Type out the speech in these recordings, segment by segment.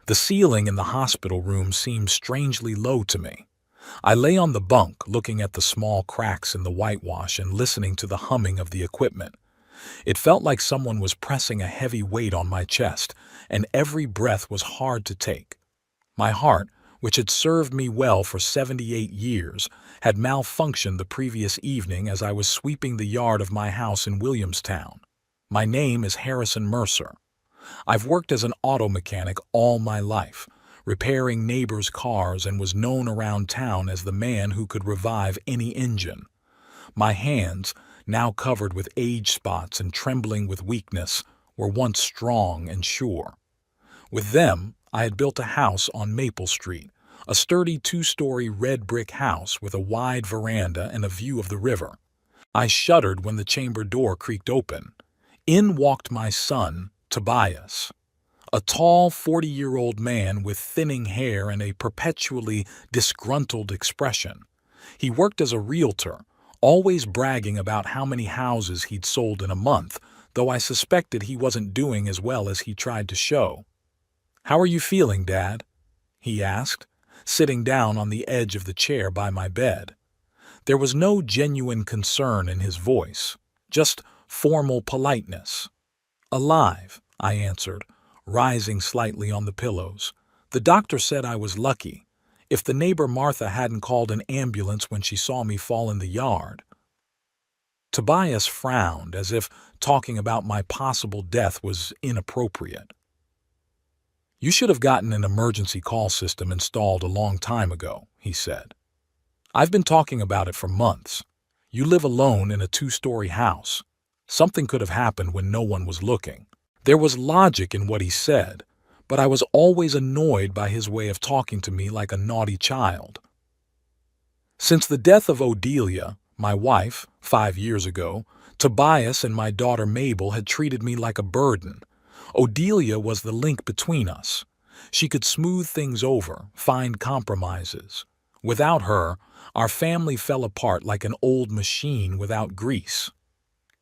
The ceiling in the hospital room seemed strangely low to me. I lay on the bunk, looking at the small cracks in the whitewash and listening to the humming of the equipment. It felt like someone was pressing a heavy weight on my chest, and every breath was hard to take. My heart, which had served me well for 78 years, had malfunctioned the previous evening as I was sweeping the yard of my house in Williamstown. My name is Harrison Mercer. I've worked as an auto mechanic all my life, repairing neighbors' cars, and was known around town as the man who could revive any engine. My hands, now covered with age spots and trembling with weakness, were once strong and sure. With them, I had built a house on Maple Street, a sturdy two-story red brick house with a wide veranda and a view of the river. I shuddered when the chamber door creaked open. In walked my son, Tobias, a tall 40-year-old man with thinning hair and a perpetually disgruntled expression. He worked as a realtor, always bragging about how many houses he'd sold in a month, though I suspected he wasn't doing as well as he tried to show. "How are you feeling, Dad?" he asked, sitting down on the edge of the chair by my bed. There was no genuine concern in his voice, just formal politeness. "Alive," I answered, rising slightly on the pillows. "The doctor said I was lucky. If the neighbor Martha hadn't called an ambulance when she saw me fall in the yard." Tobias frowned, as if talking about my possible death was inappropriate. "You should have gotten an emergency call system installed a long time ago," he said. "I've been talking about it for months. You live alone in a two-story house. Something could have happened when no one was looking." There was logic in what he said, but I was always annoyed by his way of talking to me like a naughty child. Since the death of Odelia, my wife, 5 years ago, Tobias and my daughter Mabel had treated me like a burden. Odelia was the link between us. She could smooth things over, find compromises. Without her, our family fell apart like an old machine without grease.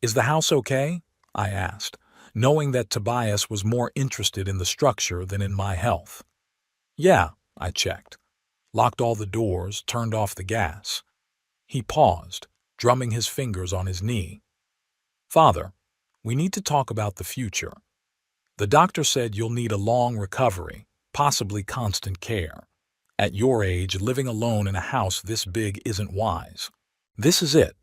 "Is the house okay?" I asked, knowing that Tobias was more interested in the structure than in my health. "Yeah," I checked. Locked all the doors, turned off the gas. He paused, drumming his fingers on his knee. "Father, we need to talk about the future. The doctor said you'll need a long recovery, possibly constant care. At your age, living alone in a house this big isn't wise." This is it.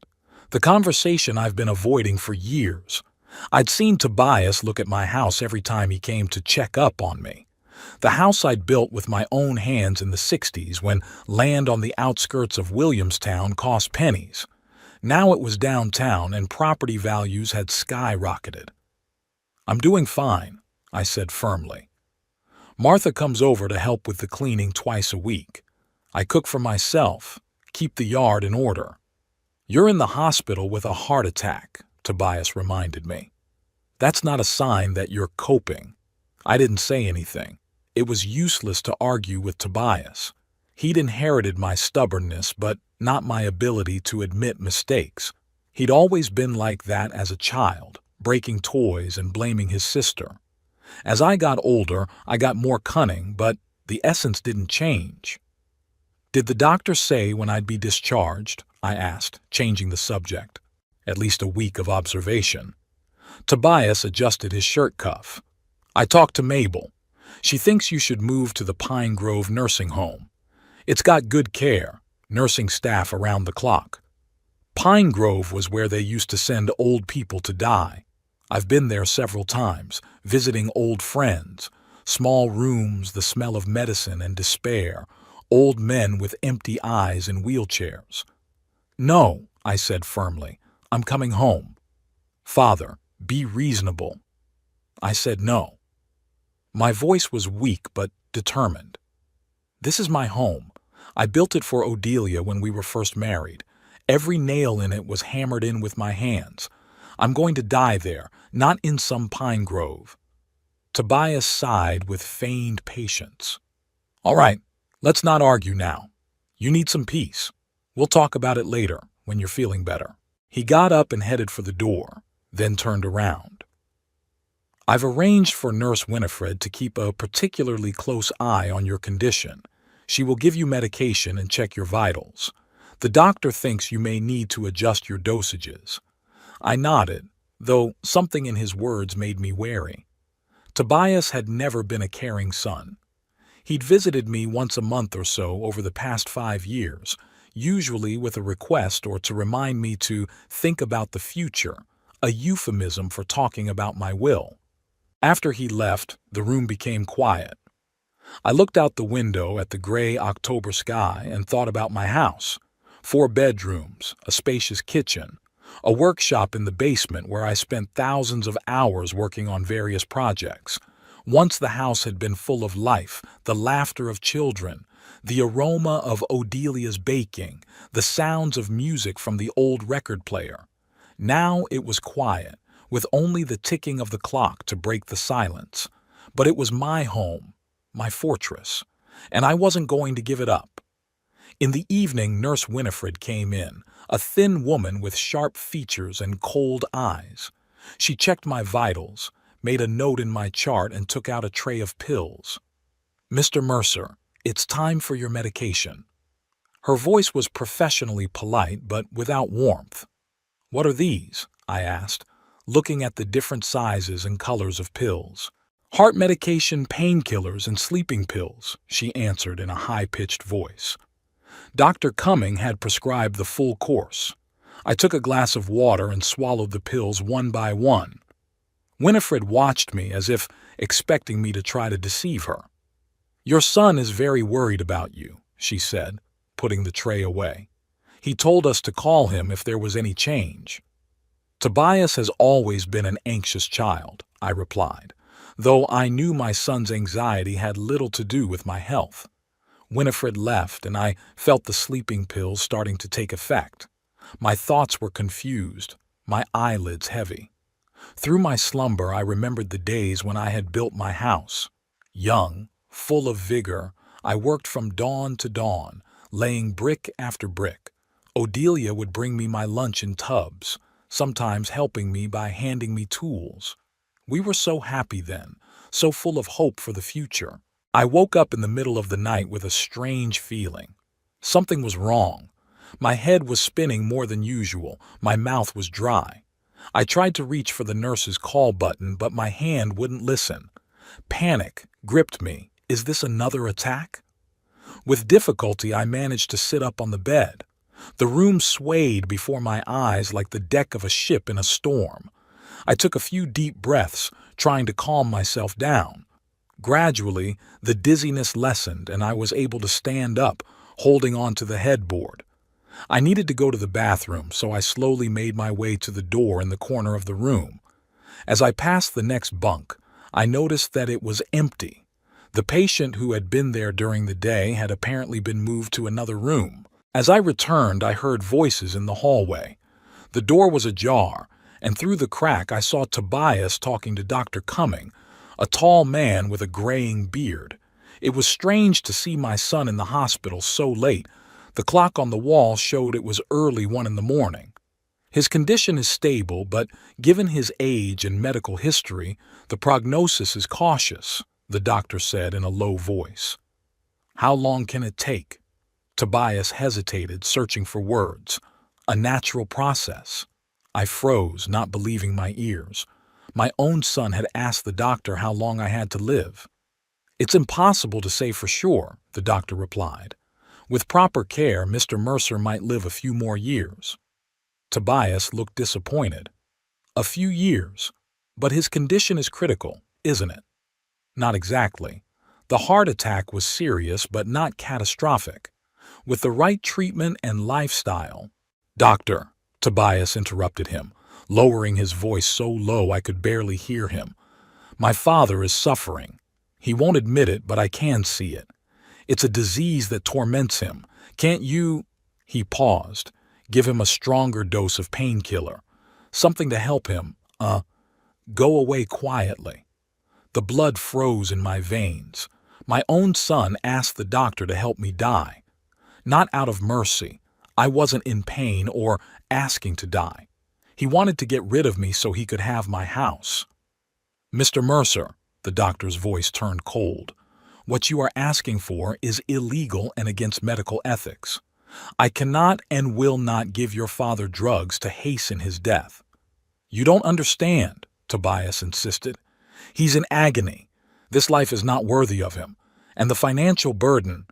The conversation I've been avoiding for years. I'd seen Tobias look at my house every time he came to check up on me. The house I'd built with my own hands in the 60s when land on the outskirts of Williamstown cost pennies. Now it was downtown and property values had skyrocketed. "I'm doing fine," I said firmly. "Martha comes over to help with the cleaning twice a week. I cook for myself, keep the yard in order." "You're in the hospital with a heart attack," Tobias reminded me. "That's not a sign that you're coping." I didn't say anything. It was useless to argue with Tobias. He'd inherited my stubbornness, but not my ability to admit mistakes. He'd always been like that as a child, breaking toys and blaming his sister. As I got older, I got more cunning, but the essence didn't change. "Did the doctor say when I'd be discharged?" I asked, changing the subject. "At least a week of observation." Tobias adjusted his shirt cuff. "I talked to Mabel. She thinks you should move to the Pine Grove nursing home. It's got good care, nursing staff around the clock." Pine Grove was where they used to send old people to die. I've been there several times, visiting old friends. Small rooms, the smell of medicine and despair, old men with empty eyes in wheelchairs. "No," I said firmly, "I'm coming home." "Father, be reasonable." I said no. My voice was weak but determined. "This is my home. I built it for Odelia when we were first married. Every nail in it was hammered in with my hands. I'm going to die there, not in some pine grove." Tobias sighed with feigned patience. "All right, let's not argue now. You need some peace. We'll talk about it later, when you're feeling better." He got up and headed for the door, then turned around. I've arranged for Nurse Winifred to keep a particularly close eye on your condition. She will give you medication and check your vitals. The doctor thinks you may need to adjust your dosages. I nodded, though something in his words made me wary. Tobias had never been a caring son. He'd visited me once a month or so over the past 5 years, usually with a request or to remind me to think about the future, a euphemism for talking about my will. After he left, the room became quiet. I looked out the window at the gray October sky and thought about my house. 4 bedrooms, a spacious kitchen, a workshop in the basement where I spent thousands of hours working on various projects. Once the house had been full of life, the laughter of children, the aroma of Odelia's baking, the sounds of music from the old record player. Now it was quiet, with only the ticking of the clock to break the silence. But it was my home, my fortress, and I wasn't going to give it up. In the evening, Nurse Winifred came in, a thin woman with sharp features and cold eyes. She checked my vitals, made a note in my chart, and took out a tray of pills. "Mr. Mercer, it's time for your medication." Her voice was professionally polite, but without warmth. "What are these?" I asked, looking at the different sizes and colors of pills. "Heart medication, painkillers, and sleeping pills," she answered in a high-pitched voice. Dr. Cumming had prescribed the full course. I took a glass of water and swallowed the pills one by one. Winifred watched me as if expecting me to try to deceive her. "Your son is very worried about you," she said, putting the tray away. "He told us to call him if there was any change." "Tobias has always been an anxious child," I replied, though I knew my son's anxiety had little to do with my health. Winifred left, and I felt the sleeping pills starting to take effect. My thoughts were confused, my eyelids heavy. Through my slumber, I remembered the days when I had built my house. Young, full of vigor, I worked from dawn to dawn, laying brick after brick. Odelia would bring me my lunch in tubs, sometimes helping me by handing me tools. We were so happy then, so full of hope for the future. I woke up in the middle of the night with a strange feeling. Something was wrong. My head was spinning more than usual. My mouth was dry. I tried to reach for the nurse's call button, but my hand wouldn't listen. Panic gripped me. Is this another attack? With difficulty, I managed to sit up on the bed. The room swayed before my eyes like the deck of a ship in a storm. I took a few deep breaths, trying to calm myself down. Gradually, the dizziness lessened and I was able to stand up, holding onto the headboard. I needed to go to the bathroom, so I slowly made my way to the door in the corner of the room. As I passed the next bunk, I noticed that it was empty. The patient who had been there during the day had apparently been moved to another room. As I returned, I heard voices in the hallway. The door was ajar, and through the crack I saw Tobias talking to Dr. Cumming, a tall man with a graying beard. It was strange to see my son in the hospital so late. The clock on the wall showed it was early 1 in the morning. "His condition is stable, but given his age and medical history, the prognosis is cautious," the doctor said in a low voice. "How long can it take?" Tobias hesitated, searching for words. "A natural process." I froze, not believing my ears. My own son had asked the doctor how long I had to live. "It's impossible to say for sure," the doctor replied. "With proper care, Mr. Mercer might live a few more years." Tobias looked disappointed. "A few years? But his condition is critical, isn't it?" "Not exactly. The heart attack was serious but not catastrophic. With the right treatment and lifestyle—" "Doctor," Tobias interrupted him, lowering his voice so low I could barely hear him. "My father is suffering. He won't admit it, but I can see it. It's a disease that torments him. Can't you—" He paused. "Give him a stronger dose of painkiller. Something to help him, go away quietly." The blood froze in my veins. My own son asked the doctor to help me die. Not out of mercy. I wasn't in pain or asking to die. He wanted to get rid of me so he could have my house. Mr. Mercer, the doctor's voice turned cold. What you are asking for is illegal and against medical ethics. I cannot and will not give your father drugs to hasten his death. You don't understand, Tobias insisted. He's in agony. This life is not worthy of him. And the financial burden—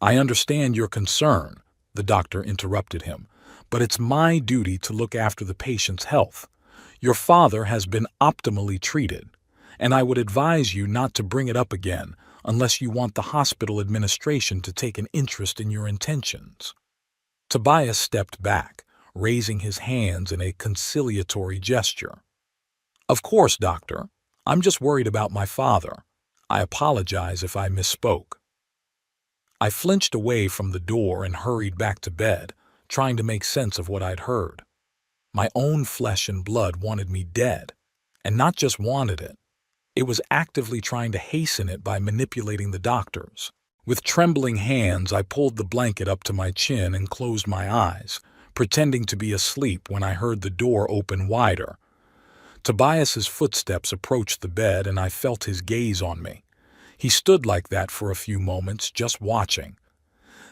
I understand your concern, the doctor interrupted him, but it's my duty to look after the patient's health. Your father has been optimally treated, and I would advise you not to bring it up again unless you want the hospital administration to take an interest in your intentions. Tobias stepped back, raising his hands in a conciliatory gesture. Of course, doctor. I'm just worried about my father. I apologize if I misspoke. I flinched away from the door and hurried back to bed, trying to make sense of what I'd heard. My own flesh and blood wanted me dead, and not just wanted it. It was actively trying to hasten it by manipulating the doctors. With trembling hands, I pulled the blanket up to my chin and closed my eyes, pretending to be asleep when I heard the door open wider. Tobias's footsteps approached the bed and I felt his gaze on me. He stood like that for a few moments, just watching.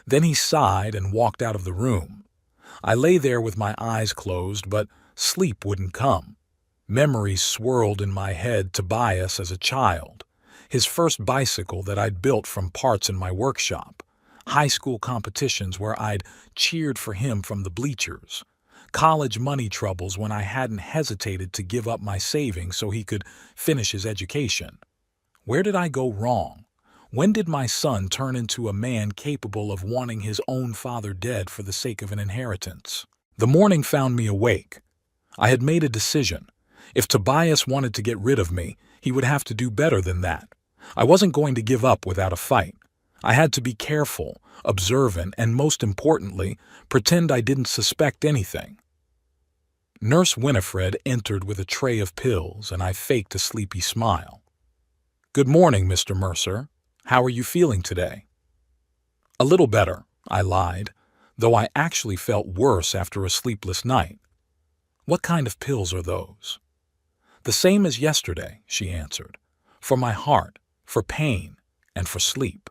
Then he sighed and walked out of the room. I lay there with my eyes closed, but sleep wouldn't come. Memories swirled in my head. Tobias as a child, his first bicycle that I'd built from parts in my workshop, high school competitions where I'd cheered for him from the bleachers, college money troubles when I hadn't hesitated to give up my savings so he could finish his education. Where did I go wrong? When did my son turn into a man capable of wanting his own father dead for the sake of an inheritance? The morning found me awake. I had made a decision. If Tobias wanted to get rid of me, he would have to do better than that. I wasn't going to give up without a fight. I had to be careful, observant, and most importantly, pretend I didn't suspect anything. Nurse Winifred entered with a tray of pills, and I faked a sleepy smile. "Good morning, Mr. Mercer. How are you feeling today?" "A little better," I lied, though I actually felt worse after a sleepless night. "What kind of pills are those?" "The same as yesterday," she answered. "For my heart, for pain, and for sleep."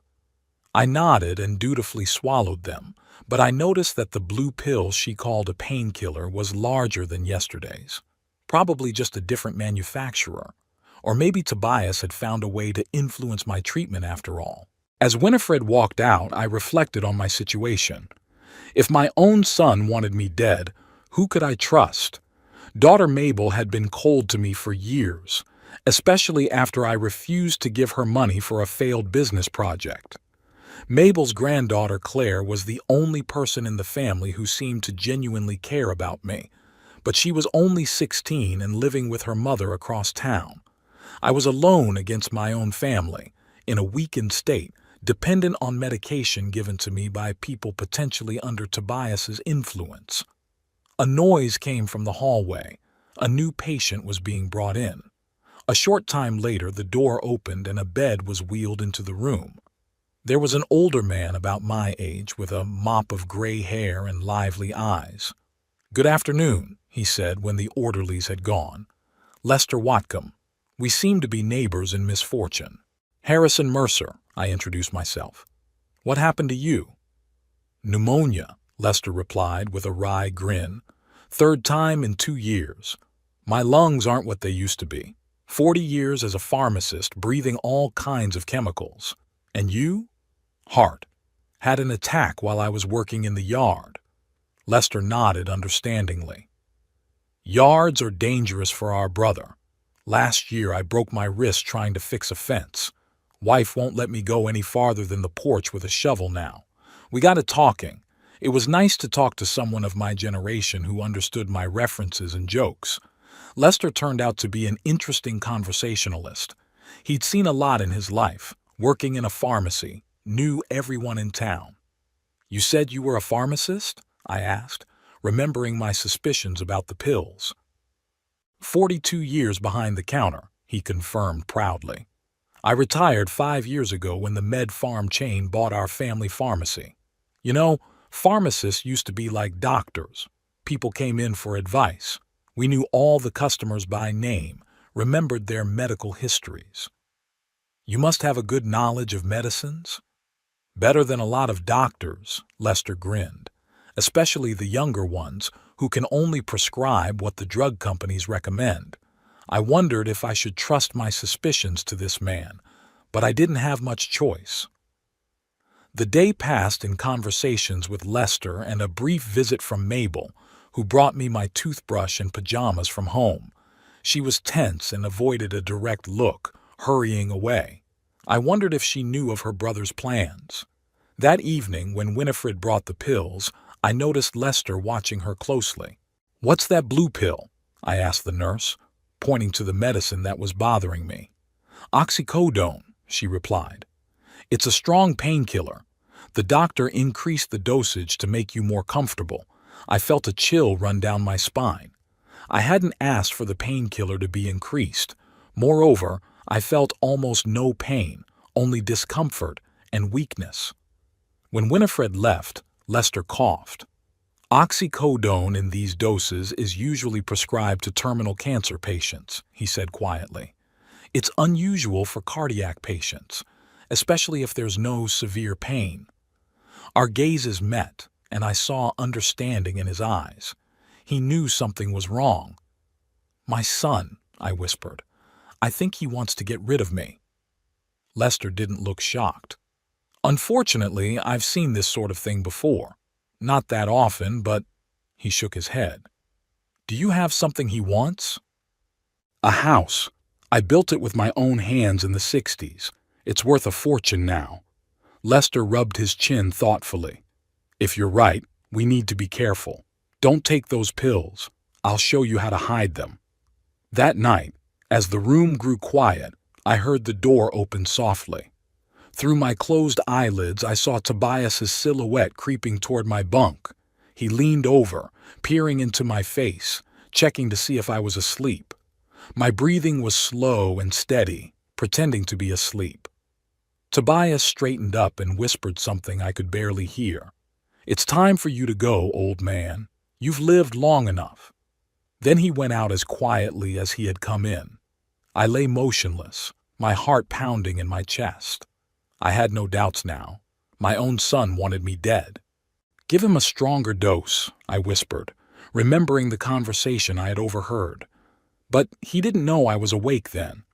I nodded and dutifully swallowed them, but I noticed that the blue pill she called a painkiller was larger than yesterday's. Probably just a different manufacturer. Or maybe Tobias had found a way to influence my treatment after all. As Winifred walked out, I reflected on my situation. If my own son wanted me dead, who could I trust? Daughter Mabel had been cold to me for years, especially after I refused to give her money for a failed business project. Mabel's granddaughter Claire was the only person in the family who seemed to genuinely care about me, but she was only 16 and living with her mother across town. I was alone against my own family, in a weakened state, dependent on medication given to me by people potentially under Tobias's influence. A noise came from the hallway. A new patient was being brought in. A short time later, the door opened and a bed was wheeled into the room. There was an older man about my age with a mop of gray hair and lively eyes. "Good afternoon," he said when the orderlies had gone. "Lester Watcom. We seem to be neighbors in misfortune." "Harrison Mercer," I introduced myself. "What happened to you?" "Pneumonia," Lester replied with a wry grin. "Third time in 2 years. My lungs aren't what they used to be. 40 years as a pharmacist, breathing all kinds of chemicals. And you?" "Heart. Had an attack while I was working in the yard." Lester nodded understandingly. "Yards are dangerous for our brother. Last year I broke my wrist trying to fix a fence. Wife won't let me go any farther than the porch with a shovel now. We got it talking. It was nice to talk to someone of my generation who understood my references and jokes. Lester turned out to be an interesting conversationalist. He'd seen a lot in his life, working in a pharmacy, knew everyone in town. "You said you were a pharmacist?" I asked, remembering my suspicions about the pills. 42 years behind the counter, he confirmed proudly. "I retired 5 years ago when the Med Farm chain bought our family pharmacy. You know, pharmacists used to be like doctors. People came in for advice. We knew all the customers by name, remembered their medical histories. You must have a good knowledge of medicines? Better than a lot of doctors, Lester grinned, especially the younger ones who can only prescribe what the drug companies recommend. I wondered if I should trust my suspicions to this man, but I didn't have much choice. The day passed in conversations with Lester and a brief visit from Mabel, who brought me my toothbrush and pajamas from home. She was tense and avoided a direct look, hurrying away. I wondered if she knew of her brother's plans. That evening, when Winifred brought the pills, I noticed Lester watching her closely. "What's that blue pill?" I asked the nurse, pointing to the medicine that was bothering me. "Oxycodone," she replied. "It's a strong painkiller. The doctor increased the dosage to make you more comfortable." I felt a chill run down my spine. I hadn't asked for the painkiller to be increased. Moreover, I felt almost no pain, only discomfort and weakness. When Winifred left, Lester coughed. "Oxycodone in these doses is usually prescribed to terminal cancer patients," he said quietly. "It's unusual for cardiac patients, especially if there's no severe pain." Our gazes met, and I saw understanding in his eyes. He knew something was wrong. "My son," I whispered. "I think he wants to get rid of me." Lester didn't look shocked. "Unfortunately, I've seen this sort of thing before. Not that often, but—" He shook his head. "Do you have something he wants?" "A house. I built it with my own hands in the 60s. It's worth a fortune now." Lester rubbed his chin thoughtfully. "If you're right, we need to be careful. Don't take those pills. I'll show you how to hide them." That night, as the room grew quiet, I heard the door open softly. Through my closed eyelids, I saw Tobias's silhouette creeping toward my bunk. He leaned over, peering into my face, checking to see if I was asleep. My breathing was slow and steady, pretending to be asleep. Tobias straightened up and whispered something I could barely hear. "It's time for you to go, old man. You've lived long enough." Then he went out as quietly as he had come in. I lay motionless, my heart pounding in my chest. I had no doubts now. My own son wanted me dead. "Give him a stronger dose," I whispered, remembering the conversation I had overheard. But he didn't know I was awake then.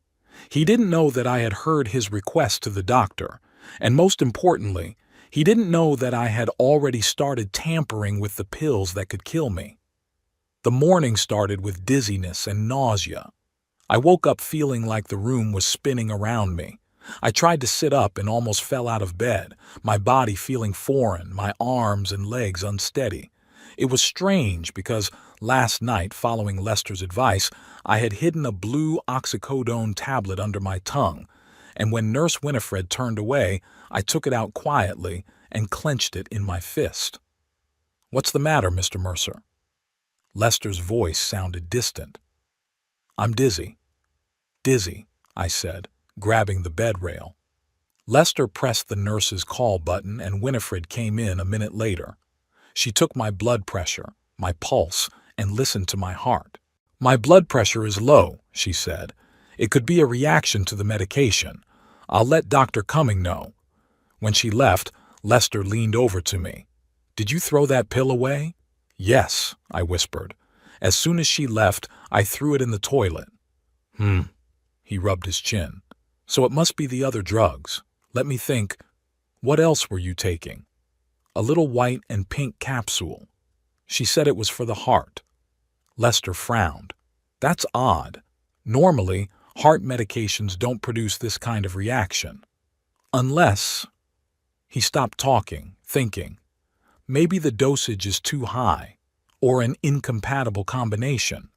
He didn't know that I had heard his request to the doctor, and most importantly, he didn't know that I had already started tampering with the pills that could kill me. The morning started with dizziness and nausea. I woke up feeling like the room was spinning around me. I tried to sit up and almost fell out of bed, my body feeling foreign, my arms and legs unsteady. It was strange because last night, following Lester's advice, I had hidden a blue oxycodone tablet under my tongue, and when Nurse Winifred turned away, I took it out quietly and clenched it in my fist. "What's the matter, Mr. Mercer?" Lester's voice sounded distant. "I'm dizzy." "Dizzy," I said, grabbing the bed rail. Lester pressed the nurse's call button and Winifred came in a minute later. She took my blood pressure, my pulse, and listened to my heart. "My blood pressure is low," she said. "It could be a reaction to the medication. I'll let Dr. Cumming know." When she left, Lester leaned over to me. "Did you throw that pill away?" "Yes," I whispered. "As soon as she left, I threw it in the toilet." He rubbed his chin. "So it must be the other drugs. Let me think. What else were you taking?" "A little white and pink capsule. She said it was for the heart." Lester frowned. "That's odd. Normally, heart medications don't produce this kind of reaction. Unless—" He stopped talking, thinking. Maybe the dosage is too high, or an incompatible combination.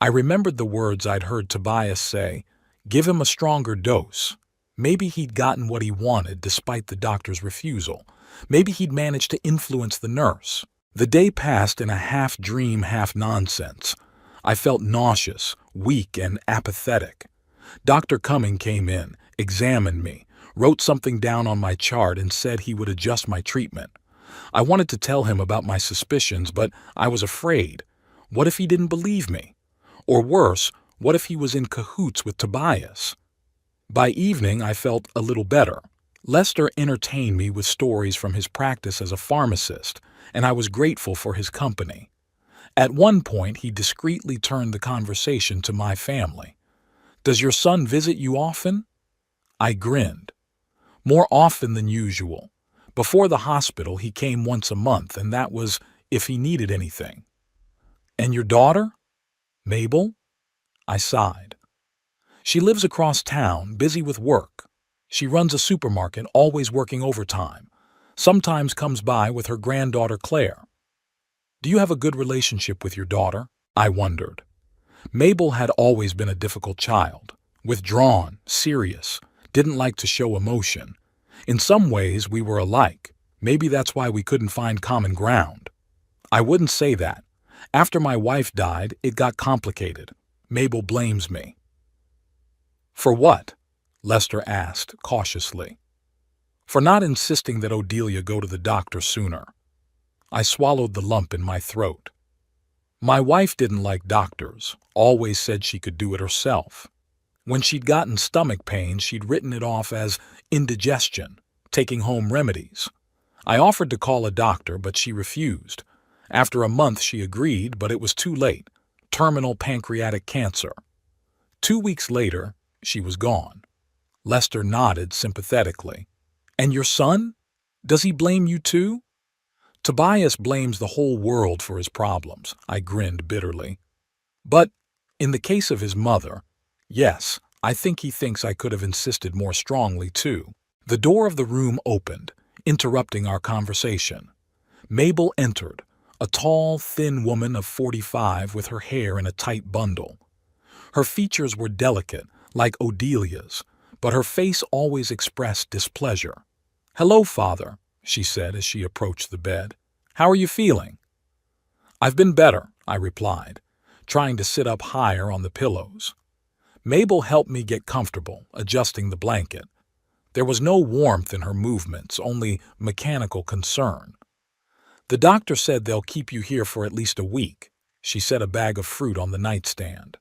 I remembered the words I'd heard Tobias say, "Give him a stronger dose." Maybe he'd gotten what he wanted despite the doctor's refusal. Maybe he'd managed to influence the nurse. The day passed in a half-dream, half-nonsense. I felt nauseous, weak, and apathetic. Dr. Cumming came in, examined me, wrote something down on my chart and said he would adjust my treatment. I wanted to tell him about my suspicions, but I was afraid. What if he didn't believe me? Or worse, What if he was in cahoots with Tobias? By evening, I felt a little better. Lester entertained me with stories from his practice as a pharmacist, and I was grateful for his company. At one point, he discreetly turned the conversation to my family. "Does your son visit you often?" I grinned. "More often than usual. Before the hospital, he came once a month, and that was if he needed anything." "And your daughter? Mabel?" I sighed. "She lives across town, busy with work. She runs a supermarket, always working overtime. Sometimes comes by with her granddaughter Claire." "Do you have a good relationship with your daughter?" I wondered. Mabel had always been a difficult child. Withdrawn, serious, didn't like to show emotion. In some ways, we were alike. Maybe that's why we couldn't find common ground. I wouldn't say that. After my wife died, it got complicated. Mabel blames me. "For what?" Lester asked cautiously. "For not insisting that Odelia go to the doctor sooner." I swallowed the lump in my throat. My wife didn't like doctors, always said she could do it herself. When she'd gotten stomach pains, she'd written it off as indigestion, taking home remedies. I offered to call a doctor, but she refused. After a month, she agreed, but it was too late. Terminal pancreatic cancer. 2 weeks later, she was gone. Lester nodded sympathetically. "And your son? Does he blame you too?" "Tobias blames the whole world for his problems," I grinned bitterly. "But, in the case of his mother, yes, I think he thinks I could have insisted more strongly too." The door of the room opened, interrupting our conversation. Mabel entered, a tall, thin woman of 45 with her hair in a tight bundle. Her features were delicate, like Odelia's, but her face always expressed displeasure. "Hello, Father," she said as she approached the bed. "How are you feeling?" "I've been better," I replied, trying to sit up higher on the pillows. Mabel helped me get comfortable, adjusting the blanket. There was no warmth in her movements, only mechanical concern. "The doctor said they'll keep you here for at least a week." She set a bag of fruit on the nightstand.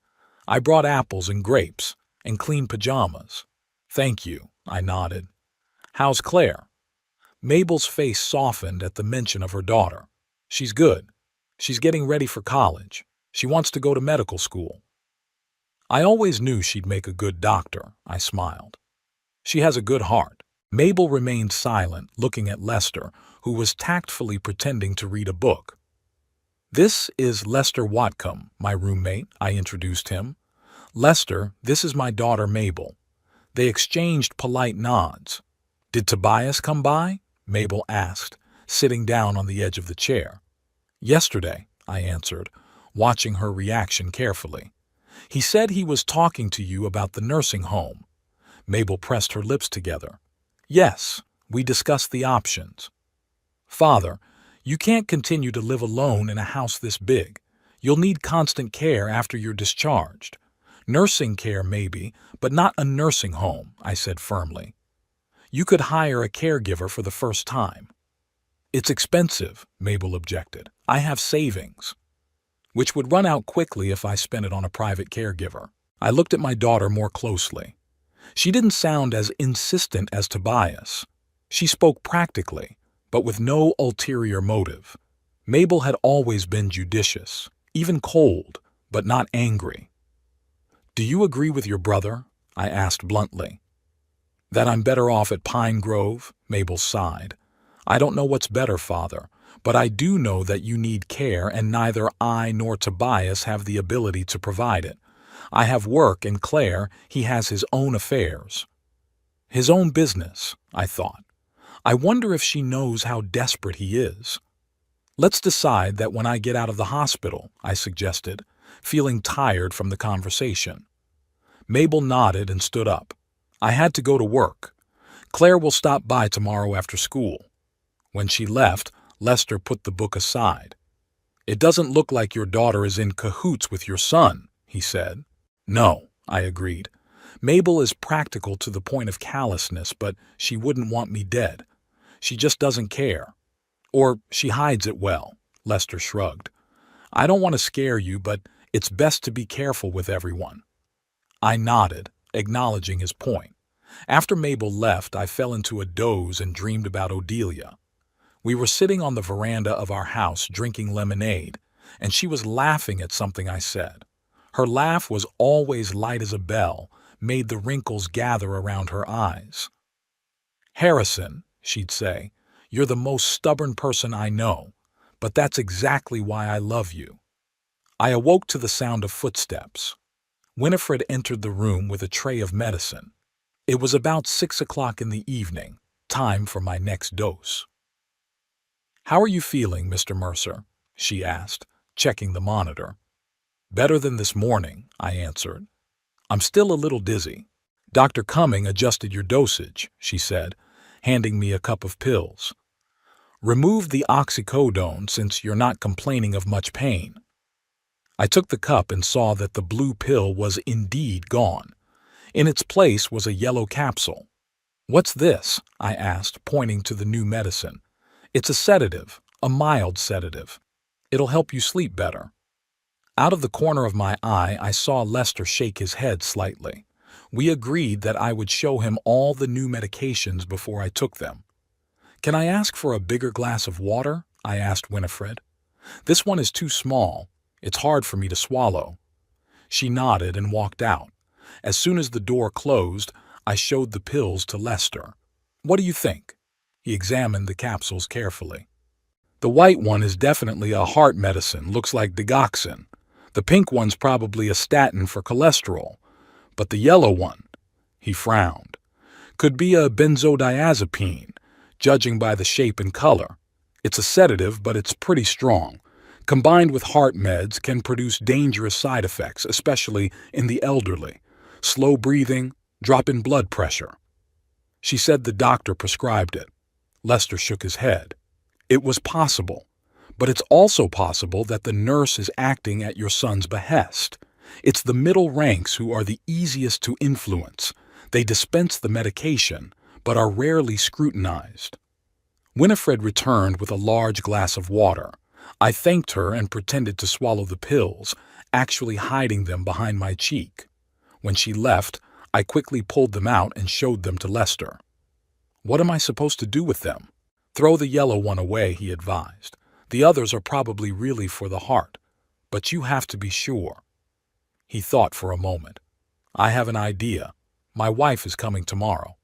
"I brought apples and grapes, and clean pajamas." "Thank you," I nodded. "How's Claire?" Mabel's face softened at the mention of her daughter. "She's good. She's getting ready for college. She wants to go to medical school." "I always knew she'd make a good doctor," I smiled. "She has a good heart." Mabel remained silent, looking at Lester, who was tactfully pretending to read a book. "This is Lester Watcombe, my roommate," I introduced him. "Lester, this is my daughter Mabel." They exchanged polite nods. "Did Tobias come by?" Mabel asked, sitting down on the edge of the chair. "Yesterday," I answered, watching her reaction carefully. "He said he was talking to you about the nursing home." Mabel pressed her lips together. "Yes, we discussed the options." "Father, you can't continue to live alone in a house this big. You'll need constant care after you're discharged. Nursing care maybe, but not a nursing home," I said firmly. "You could hire a caregiver for the first time." "It's expensive," Mabel objected. "I have savings." "Which would run out quickly if I spent it on a private caregiver." I looked at my daughter more closely. She didn't sound as insistent as Tobias. She spoke practically, but with no ulterior motive. Mabel had always been judicious, even cold, but not angry. "Do you agree with your brother?" I asked bluntly. "That I'm better off at Pine Grove?" Mabel sighed. "I don't know what's better, Father, but I do know that you need care, and neither I nor Tobias have the ability to provide it. I have work, and Claire, he has his own affairs." His own business, I thought. I wonder if she knows how desperate he is. "Let's decide that when I get out of the hospital," I suggested, feeling tired from the conversation. Mabel nodded and stood up. "I had to go to work. Claire will stop by tomorrow after school." When she left, Lester put the book aside. "It doesn't look like your daughter is in cahoots with your son," he said. "No," I agreed. "Mabel is practical to the point of callousness, but she wouldn't want me dead. She just doesn't care. Or she hides it well." Lester shrugged. "I don't want to scare you, but it's best to be careful with everyone. I nodded, acknowledging his point. After Mabel left, I fell into a doze and dreamed about Odelia. We were sitting on the veranda of our house drinking lemonade, and she was laughing at something I said. Her laugh was always light as a bell, made the wrinkles gather around her eyes. "Harrison," she'd say, "you're the most stubborn person I know, but that's exactly why I love you." I awoke to the sound of footsteps. Winifred entered the room with a tray of medicine. It was about 6 o'clock in the evening, time for my next dose. "How are you feeling, Mr. Mercer?" she asked, checking the monitor. "Better than this morning," I answered. "I'm still a little dizzy." "Dr. Cumming adjusted your dosage," she said, handing me a cup of pills. "Remove the oxycodone since you're not complaining of much pain." I took the cup and saw that the blue pill was indeed gone. In its place was a yellow capsule. "What's this?" I asked, pointing to the new medicine. "It's a sedative, a mild sedative. It'll help you sleep better." Out of the corner of my eye, I saw Lester shake his head slightly. We agreed that I would show him all the new medications before I took them. "Can I ask for a bigger glass of water?" I asked Winifred. "This one is too small. It's hard for me to swallow." She nodded and walked out. As soon as the door closed, I showed the pills to Lester. "What do you think?" He examined the capsules carefully. "The white one is definitely a heart medicine, looks like digoxin. The pink one's probably a statin for cholesterol. But the yellow one," he frowned, "could be a benzodiazepine, judging by the shape and color. It's a sedative, but it's pretty strong. Combined with heart meds can produce dangerous side effects, especially in the elderly. Slow breathing, drop in blood pressure." She said the doctor prescribed it. Lester shook his head. "It was possible. But it's also possible that the nurse is acting at your son's behest. It's the middle ranks who are the easiest to influence. They dispense the medication, but are rarely scrutinized." Winifred returned with a large glass of water. I thanked her and pretended to swallow the pills, actually hiding them behind my cheek. When she left, I quickly pulled them out and showed them to Lester. "What am I supposed to do with them?" "Throw the yellow one away," he advised. "The others are probably really for the heart, but you have to be sure." He thought for a moment. "I have an idea. My wife is coming tomorrow.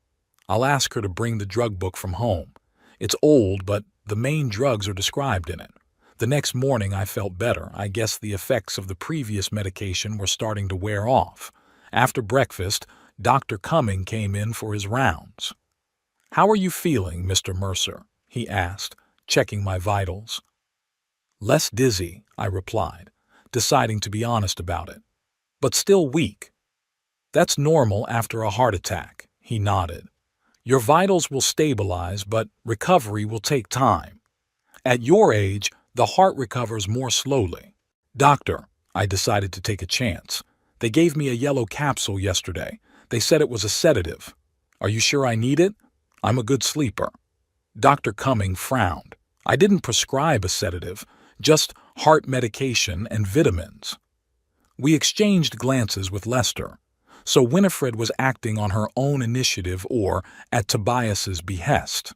I'll ask her to bring the drug book from home. It's old, but the main drugs are described in it." The next morning I felt better. I guess the effects of the previous medication were starting to wear off. After breakfast, Dr. Cumming came in for his rounds. "How are you feeling, Mr. Mercer?" he asked, checking my vitals. "Less dizzy," I replied, deciding to be honest about it. "But still weak." "That's normal after a heart attack," he nodded. "Your vitals will stabilize, but recovery will take time. At your age, the heart recovers more slowly." "Doctor," I decided to take a chance. "They gave me a yellow capsule yesterday. They said it was a sedative. Are you sure I need it? I'm a good sleeper." Dr. Cumming frowned. "I didn't prescribe a sedative, just heart medication and vitamins." We exchanged glances with Lester. So Winifred was acting on her own initiative or at Tobias's behest.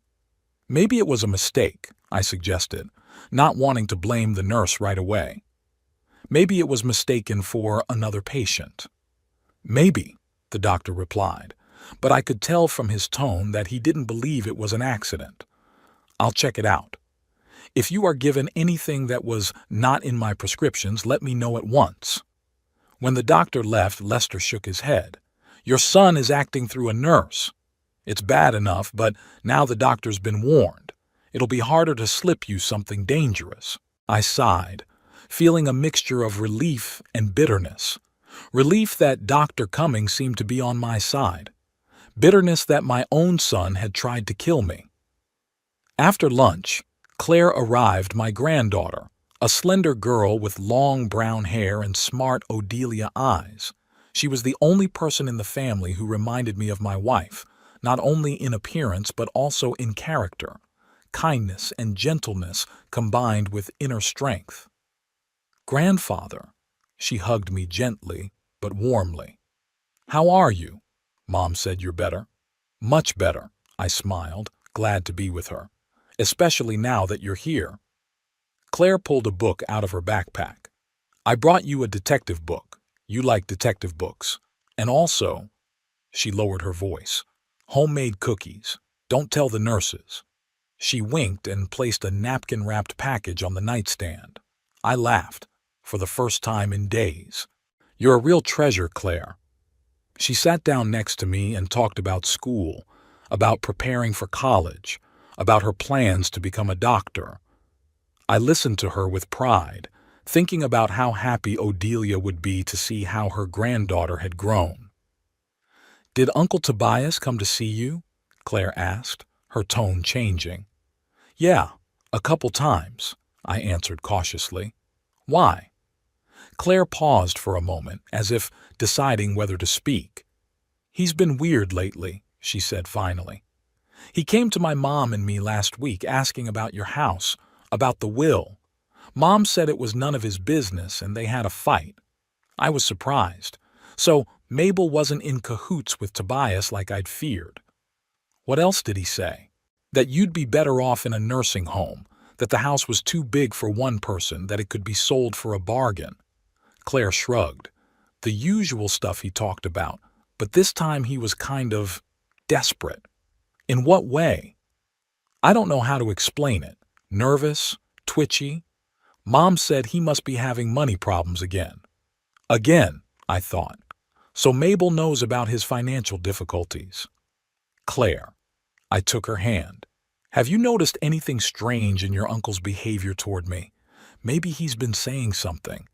"Maybe it was a mistake," I suggested, not wanting to blame the nurse right away. "Maybe it was mistaken for another patient." "Maybe," the doctor replied, but I could tell from his tone that he didn't believe it was an accident. "I'll check it out. If you are given anything that was not in my prescriptions, let me know at once." When the doctor left, Lester shook his head. "Your son is acting through a nurse. It's bad enough, but now the doctor's been warned. It'll be harder to slip you something dangerous." I sighed, feeling a mixture of relief and bitterness. Relief that Dr. Cumming seemed to be on my side. Bitterness that my own son had tried to kill me. After lunch, Claire arrived, my granddaughter, a slender girl with long brown hair and smart Odelia eyes. She was the only person in the family who reminded me of my wife, not only in appearance but also in character. Kindness and gentleness combined with inner strength. "Grandfather," she hugged me gently but warmly. "How are you?" Mom said. "You're better." "Much better," I smiled, glad to be with her. "Especially now that you're here." Claire pulled a book out of her backpack. "I brought you a detective book. You like detective books. And also," she lowered her voice, "homemade cookies. Don't tell the nurses." She winked and placed a napkin-wrapped package on the nightstand. I laughed, for the first time in days. "You're a real treasure, Claire." She sat down next to me and talked about school, about preparing for college, about her plans to become a doctor. I listened to her with pride, thinking about how happy Odelia would be to see how her granddaughter had grown. "Did Uncle Tobias come to see you?" Claire asked, her tone changing. "Yeah, a couple times," I answered cautiously. "Why?" Claire paused for a moment, as if deciding whether to speak. "He's been weird lately," she said finally. "He came to my mom and me last week asking about your house, about the will. Mom said it was none of his business and they had a fight. I was surprised. So Mabel wasn't in cahoots with Tobias like I'd feared." "What else did he say?" "That you'd be better off in a nursing home, that the house was too big for one person, that it could be sold for a bargain." Claire shrugged. "The usual stuff he talked about, but this time he was kind of desperate." "In what way?" "I don't know how to explain it. Nervous, twitchy. Mom said he must be having money problems again." "Again," I thought. "So Mabel knows about his financial difficulties." "Claire," I took her hand, "have you noticed anything strange in your uncle's behavior toward me? Maybe he's been saying something."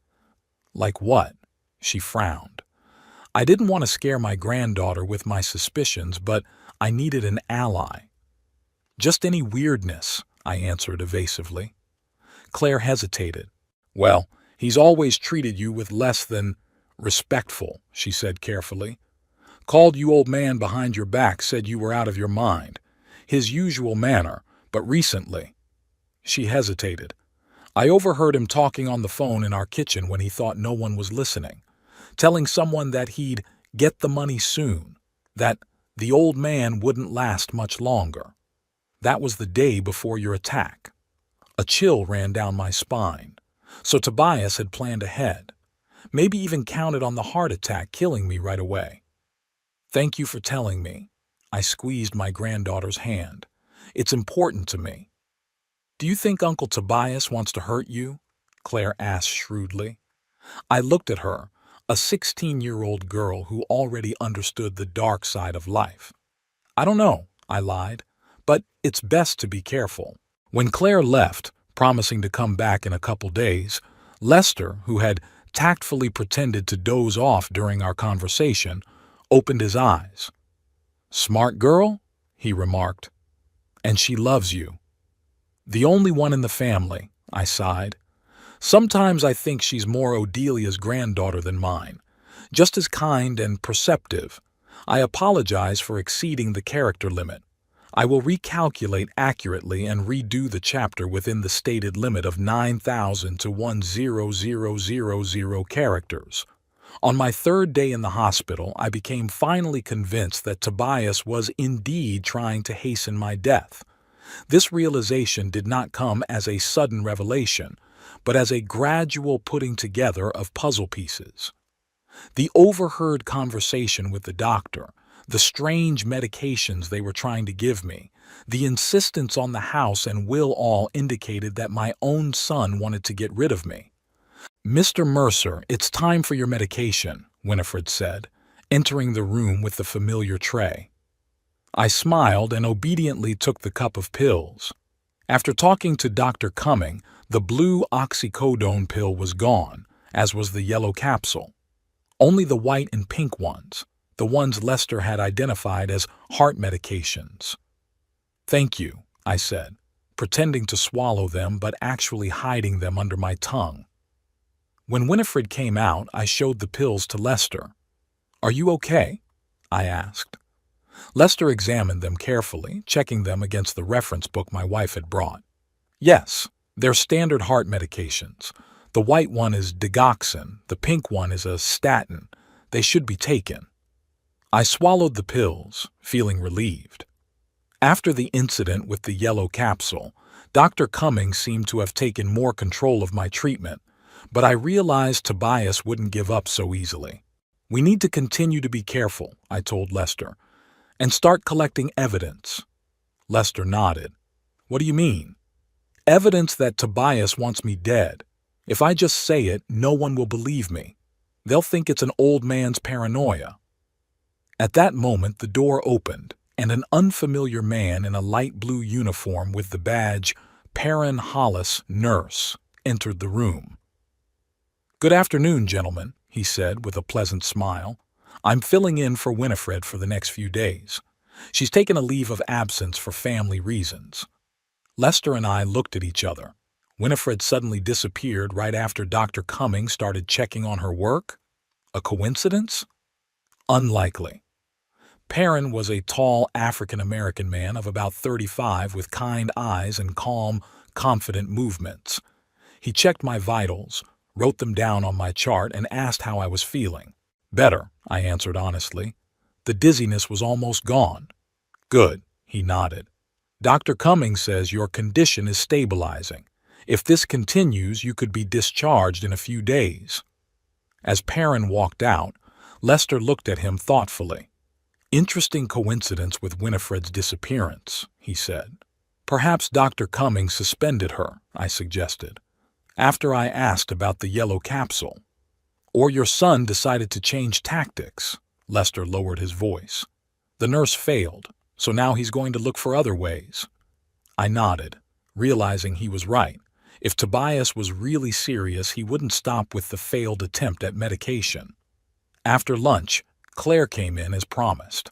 "Like what?" She frowned. I didn't want to scare my granddaughter with my suspicions, but I needed an ally. "Just any weirdness," I answered evasively. Claire hesitated. "Well, he's always treated you with less than respectful," she said carefully. "Called you old man behind your back, said you were out of your mind. His usual manner, but recently—" She hesitated. "I overheard him talking on the phone in our kitchen when he thought no one was listening, telling someone that he'd get the money soon, that the old man wouldn't last much longer. That was the day before your attack." A chill ran down my spine. So Tobias had planned ahead, maybe even counted on the heart attack killing me right away. "Thank you for telling me." I squeezed my granddaughter's hand. "It's important to me." "Do you think Uncle Tobias wants to hurt you?" Claire asked shrewdly. I looked at her, a 16-year-old girl who already understood the dark side of life. "I don't know," I lied, "but it's best to be careful." When Claire left, promising to come back in a couple days, Lester, who had tactfully pretended to doze off during our conversation, opened his eyes. "Smart girl," he remarked. "And she loves you." "The only one in the family," I sighed. "Sometimes I think she's more Odelia's granddaughter than mine, just as kind and perceptive. I apologize for exceeding the character limit. I will recalculate accurately and redo the chapter within the stated limit of 9,000 to 100,000 characters." On my third day in the hospital, I became finally convinced that Tobias was indeed trying to hasten my death. This realization did not come as a sudden revelation, but as a gradual putting together of puzzle pieces. The overheard conversation with the doctor, the strange medications they were trying to give me, the insistence on the house and will all indicated that my own son wanted to get rid of me. "Mr. Mercer, it's time for your medication," Winifred said, entering the room with the familiar tray. I smiled and obediently took the cup of pills. After talking to Dr. Cumming, the blue oxycodone pill was gone, as was the yellow capsule. Only the white and pink ones, the ones Lester had identified as heart medications. "Thank you," I said, pretending to swallow them but actually hiding them under my tongue. When Winifred came out, I showed the pills to Lester. "Are you okay?" I asked. Lester examined them carefully, checking them against the reference book my wife had brought. "Yes, they're standard heart medications. The white one is digoxin, the pink one is a statin. They should be taken." I swallowed the pills, feeling relieved. After the incident with the yellow capsule, Dr. Cummings seemed to have taken more control of my treatment, but I realized Tobias wouldn't give up so easily. We need to continue to be careful, I told Lester, and start collecting evidence. Lester nodded. What do you mean? Evidence that Tobias wants me dead. If I just say it, no one will believe me. They'll think it's an old man's paranoia. At that moment, the door opened, and an unfamiliar man in a light blue uniform with the badge Perrin Hollis, nurse, entered the room. Good afternoon, gentlemen, he said with a pleasant smile. I'm filling in for Winifred for the next few days. She's taken a leave of absence for family reasons. Lester and I looked at each other. Winifred suddenly disappeared right after Dr. Cummings started checking on her work? A coincidence? Unlikely. Perrin was a tall African-American man of about 35 with kind eyes and calm, confident movements. He checked my vitals, wrote them down on my chart, and asked how I was feeling. Better, I answered honestly. The dizziness was almost gone. Good, he nodded. Dr. Cummings says your condition is stabilizing. If this continues, you could be discharged in a few days. As Perrin walked out, Lester looked at him thoughtfully. Interesting coincidence with Winifred's disappearance, he said. Perhaps Dr. Cummings suspended her, I suggested, after I asked about the yellow capsule. Or your son decided to change tactics. Lester lowered his voice. The nurse failed, so now he's going to look for other ways. I nodded, realizing he was right. If Tobias was really serious, he wouldn't stop with the failed attempt at medication. After lunch, Claire came in as promised.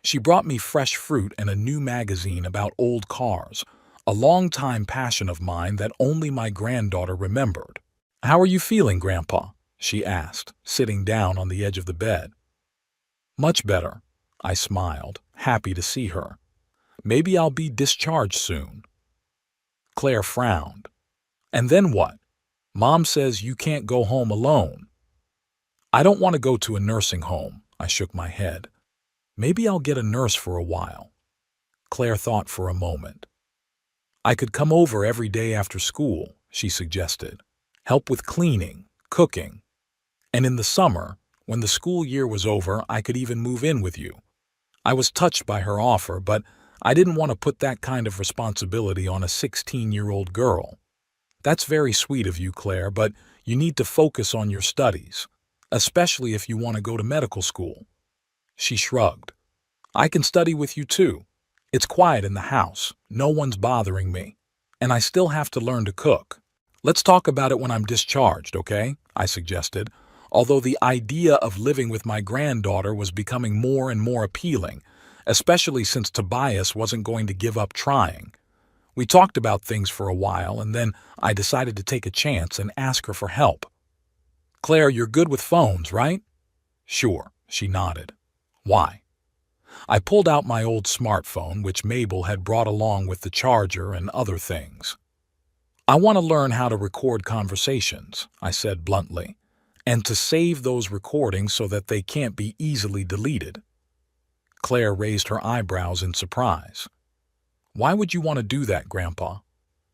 She brought me fresh fruit and a new magazine about old cars, a long-time passion of mine that only my granddaughter remembered. How are you feeling, Grandpa? She asked, sitting down on the edge of the bed. Much better, I smiled, happy to see her. Maybe I'll be discharged soon. Claire frowned. And then what? Mom says you can't go home alone. I don't want to go to a nursing home, I shook my head. Maybe I'll get a nurse for a while. Claire thought for a moment. I could come over every day after school, she suggested. Help with cleaning, cooking. And in the summer, when the school year was over, I could even move in with you. I was touched by her offer, but I didn't want to put that kind of responsibility on a 16-year-old girl. That's very sweet of you, Claire, but you need to focus on your studies, especially if you want to go to medical school. She shrugged. I can study with you too. It's quiet in the house, no one's bothering me, and I still have to learn to cook. Let's talk about it when I'm discharged, okay? I suggested, although the idea of living with my granddaughter was becoming more and more appealing, especially since Tobias wasn't going to give up trying. We talked about things for a while, and then I decided to take a chance and ask her for help. Claire, you're good with phones, right? Sure, she nodded. Why? I pulled out my old smartphone, which Mabel had brought along with the charger and other things. I want to learn how to record conversations, I said bluntly, and to save those recordings so that they can't be easily deleted. Claire raised her eyebrows in surprise. Why would you want to do that, Grandpa?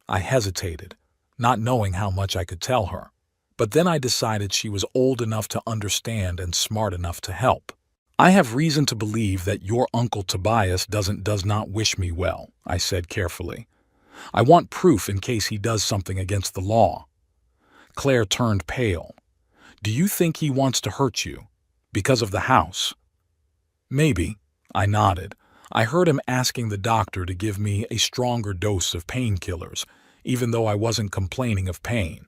I hesitated, not knowing how much I could tell her, but then I decided she was old enough to understand and smart enough to help. I have reason to believe that your Uncle Tobias does not wish me well, I said carefully. I want proof in case he does something against the law. Claire turned pale. Do you think he wants to hurt you? Because of the house? Maybe, I nodded. I heard him asking the doctor to give me a stronger dose of painkillers, even though I wasn't complaining of pain.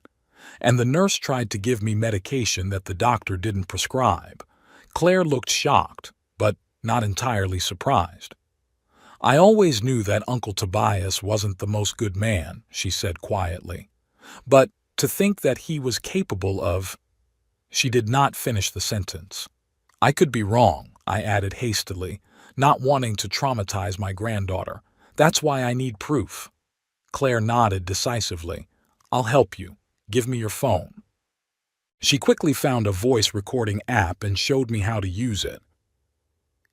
And the nurse tried to give me medication that the doctor didn't prescribe. Claire looked shocked, but not entirely surprised. I always knew that Uncle Tobias wasn't the most good man, she said quietly. But to think that he was capable of... She did not finish the sentence. I could be wrong, I added hastily, not wanting to traumatize my granddaughter. That's why I need proof. Claire nodded decisively. I'll help you. Give me your phone. She quickly found a voice recording app and showed me how to use it.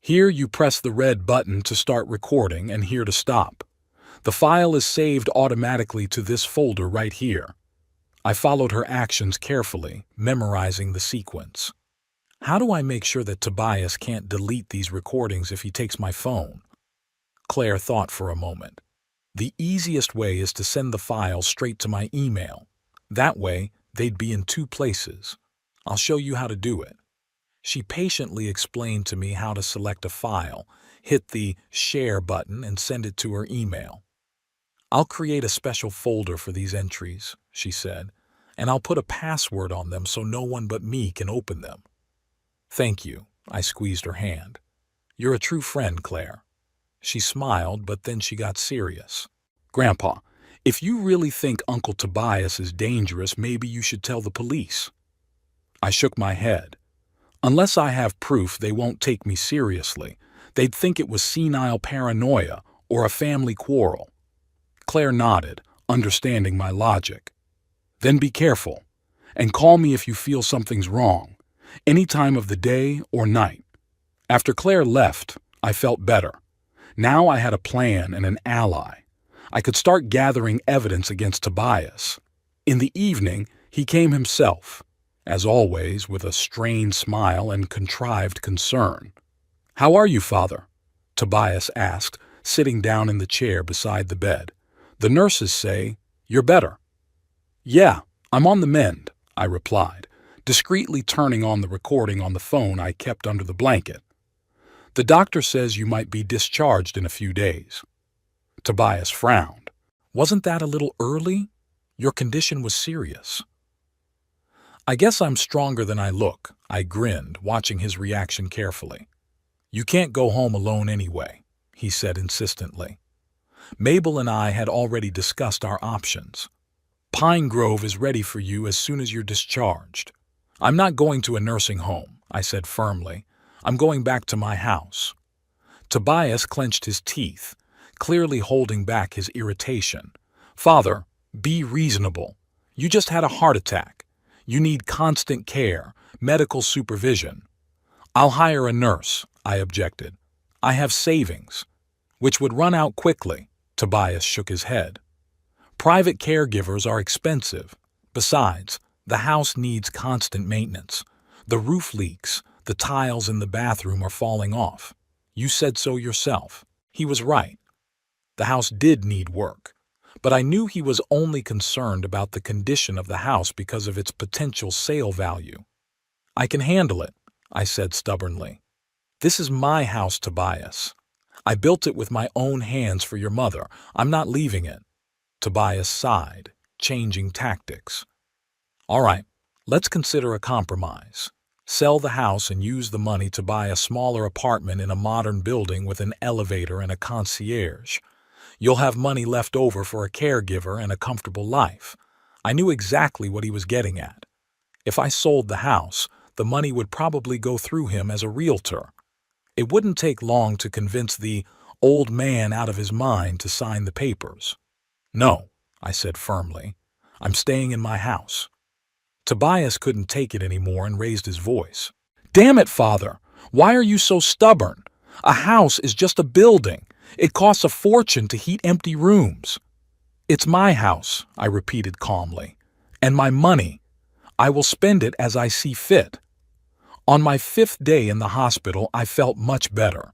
Here you press the red button to start recording and here to stop. The file is saved automatically to this folder right here. I followed her actions carefully, memorizing the sequence. How do I make sure that Tobias can't delete these recordings if he takes my phone? Claire thought for a moment. The easiest way is to send the files straight to my email. That way, they'd be in two places. I'll show you how to do it. She patiently explained to me how to select a file, hit the share button, and send it to her email. I'll create a special folder for these entries, she said, and I'll put a password on them so no one but me can open them. Thank you, I squeezed her hand. You're a true friend, Claire. She smiled, but then she got serious. Grandpa, if you really think Uncle Tobias is dangerous, maybe you should tell the police. I shook my head. Unless I have proof, they won't take me seriously. They'd think it was senile paranoia or a family quarrel. Claire nodded, understanding my logic. Then be careful, and call me if you feel something's wrong, any time of the day or night. After Claire left, I felt better. Now I had a plan and an ally. I could start gathering evidence against Tobias. In the evening, he came himself, as always, with a strained smile and contrived concern. How are you, Father? Tobias asked, sitting down in the chair beside the bed. The nurses say you're better. Yeah, I'm on the mend, I replied, discreetly turning on the recording on the phone I kept under the blanket. The doctor says you might be discharged in a few days. Tobias frowned. Wasn't that a little early? Your condition was serious. I guess I'm stronger than I look, I grinned, watching his reaction carefully. You can't go home alone anyway, he said insistently. Mabel and I had already discussed our options. Pine Grove is ready for you as soon as you're discharged. I'm not going to a nursing home, I said firmly. I'm going back to my house. Tobias clenched his teeth, clearly holding back his irritation. Father, be reasonable. You just had a heart attack. You need constant care, medical supervision. I'll hire a nurse, I objected. I have savings, which would run out quickly. Tobias shook his head. Private caregivers are expensive. Besides, the house needs constant maintenance. The roof leaks. The tiles in the bathroom are falling off. You said so yourself. He was right. The house did need work, but I knew he was only concerned about the condition of the house because of its potential sale value. I can handle it, I said stubbornly. This is my house, Tobias. I built it with my own hands for your mother. I'm not leaving it. Tobias sighed, changing tactics. All right, let's consider a compromise. Sell the house and use the money to buy a smaller apartment in a modern building with an elevator and a concierge. You'll have money left over for a caregiver and a comfortable life. I knew exactly what he was getting at. If I sold the house, the money would probably go through him as a realtor. It wouldn't take long to convince the old man out of his mind to sign the papers. No, I said firmly. I'm staying in my house. Tobias couldn't take it anymore and raised his voice. Damn it, Father! Why are you so stubborn? A house is just a building. It costs a fortune to heat empty rooms. It's my house, I repeated calmly, and my money. I will spend it as I see fit. On my 5th day in the hospital, I felt much better.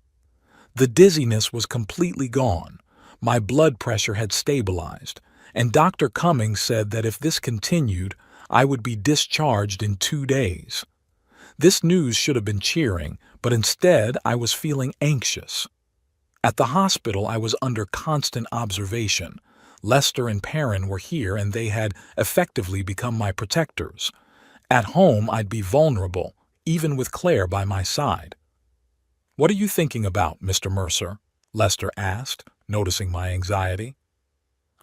The dizziness was completely gone. My blood pressure had stabilized, and Dr. Cummings said that if this continued, I would be discharged in 2 days. This news should have been cheering, but instead I was feeling anxious. At the hospital, I was under constant observation. Lester and Perrin were here, and they had effectively become my protectors. At home, I'd be vulnerable, even with Claire by my side. What are you thinking about, Mr. Mercer? Lester asked, noticing my anxiety.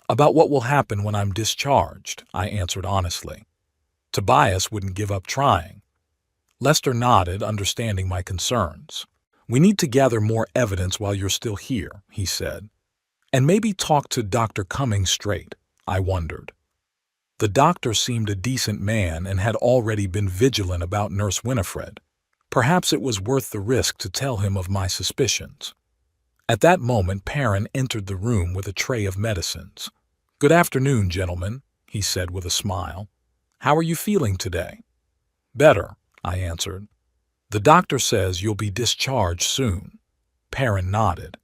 About what will happen when I'm discharged, I answered honestly. Tobias wouldn't give up trying. Lester nodded, understanding my concerns. We need to gather more evidence while you're still here, he said. And maybe talk to Dr. Cummings straight, I wondered. The doctor seemed a decent man and had already been vigilant about Nurse Winifred. Perhaps it was worth the risk to tell him of my suspicions. At that moment, Perrin entered the room with a tray of medicines. "Good afternoon, gentlemen," he said with a smile. "How are you feeling today?" "Better," I answered. "The doctor says you'll be discharged soon." Perrin nodded.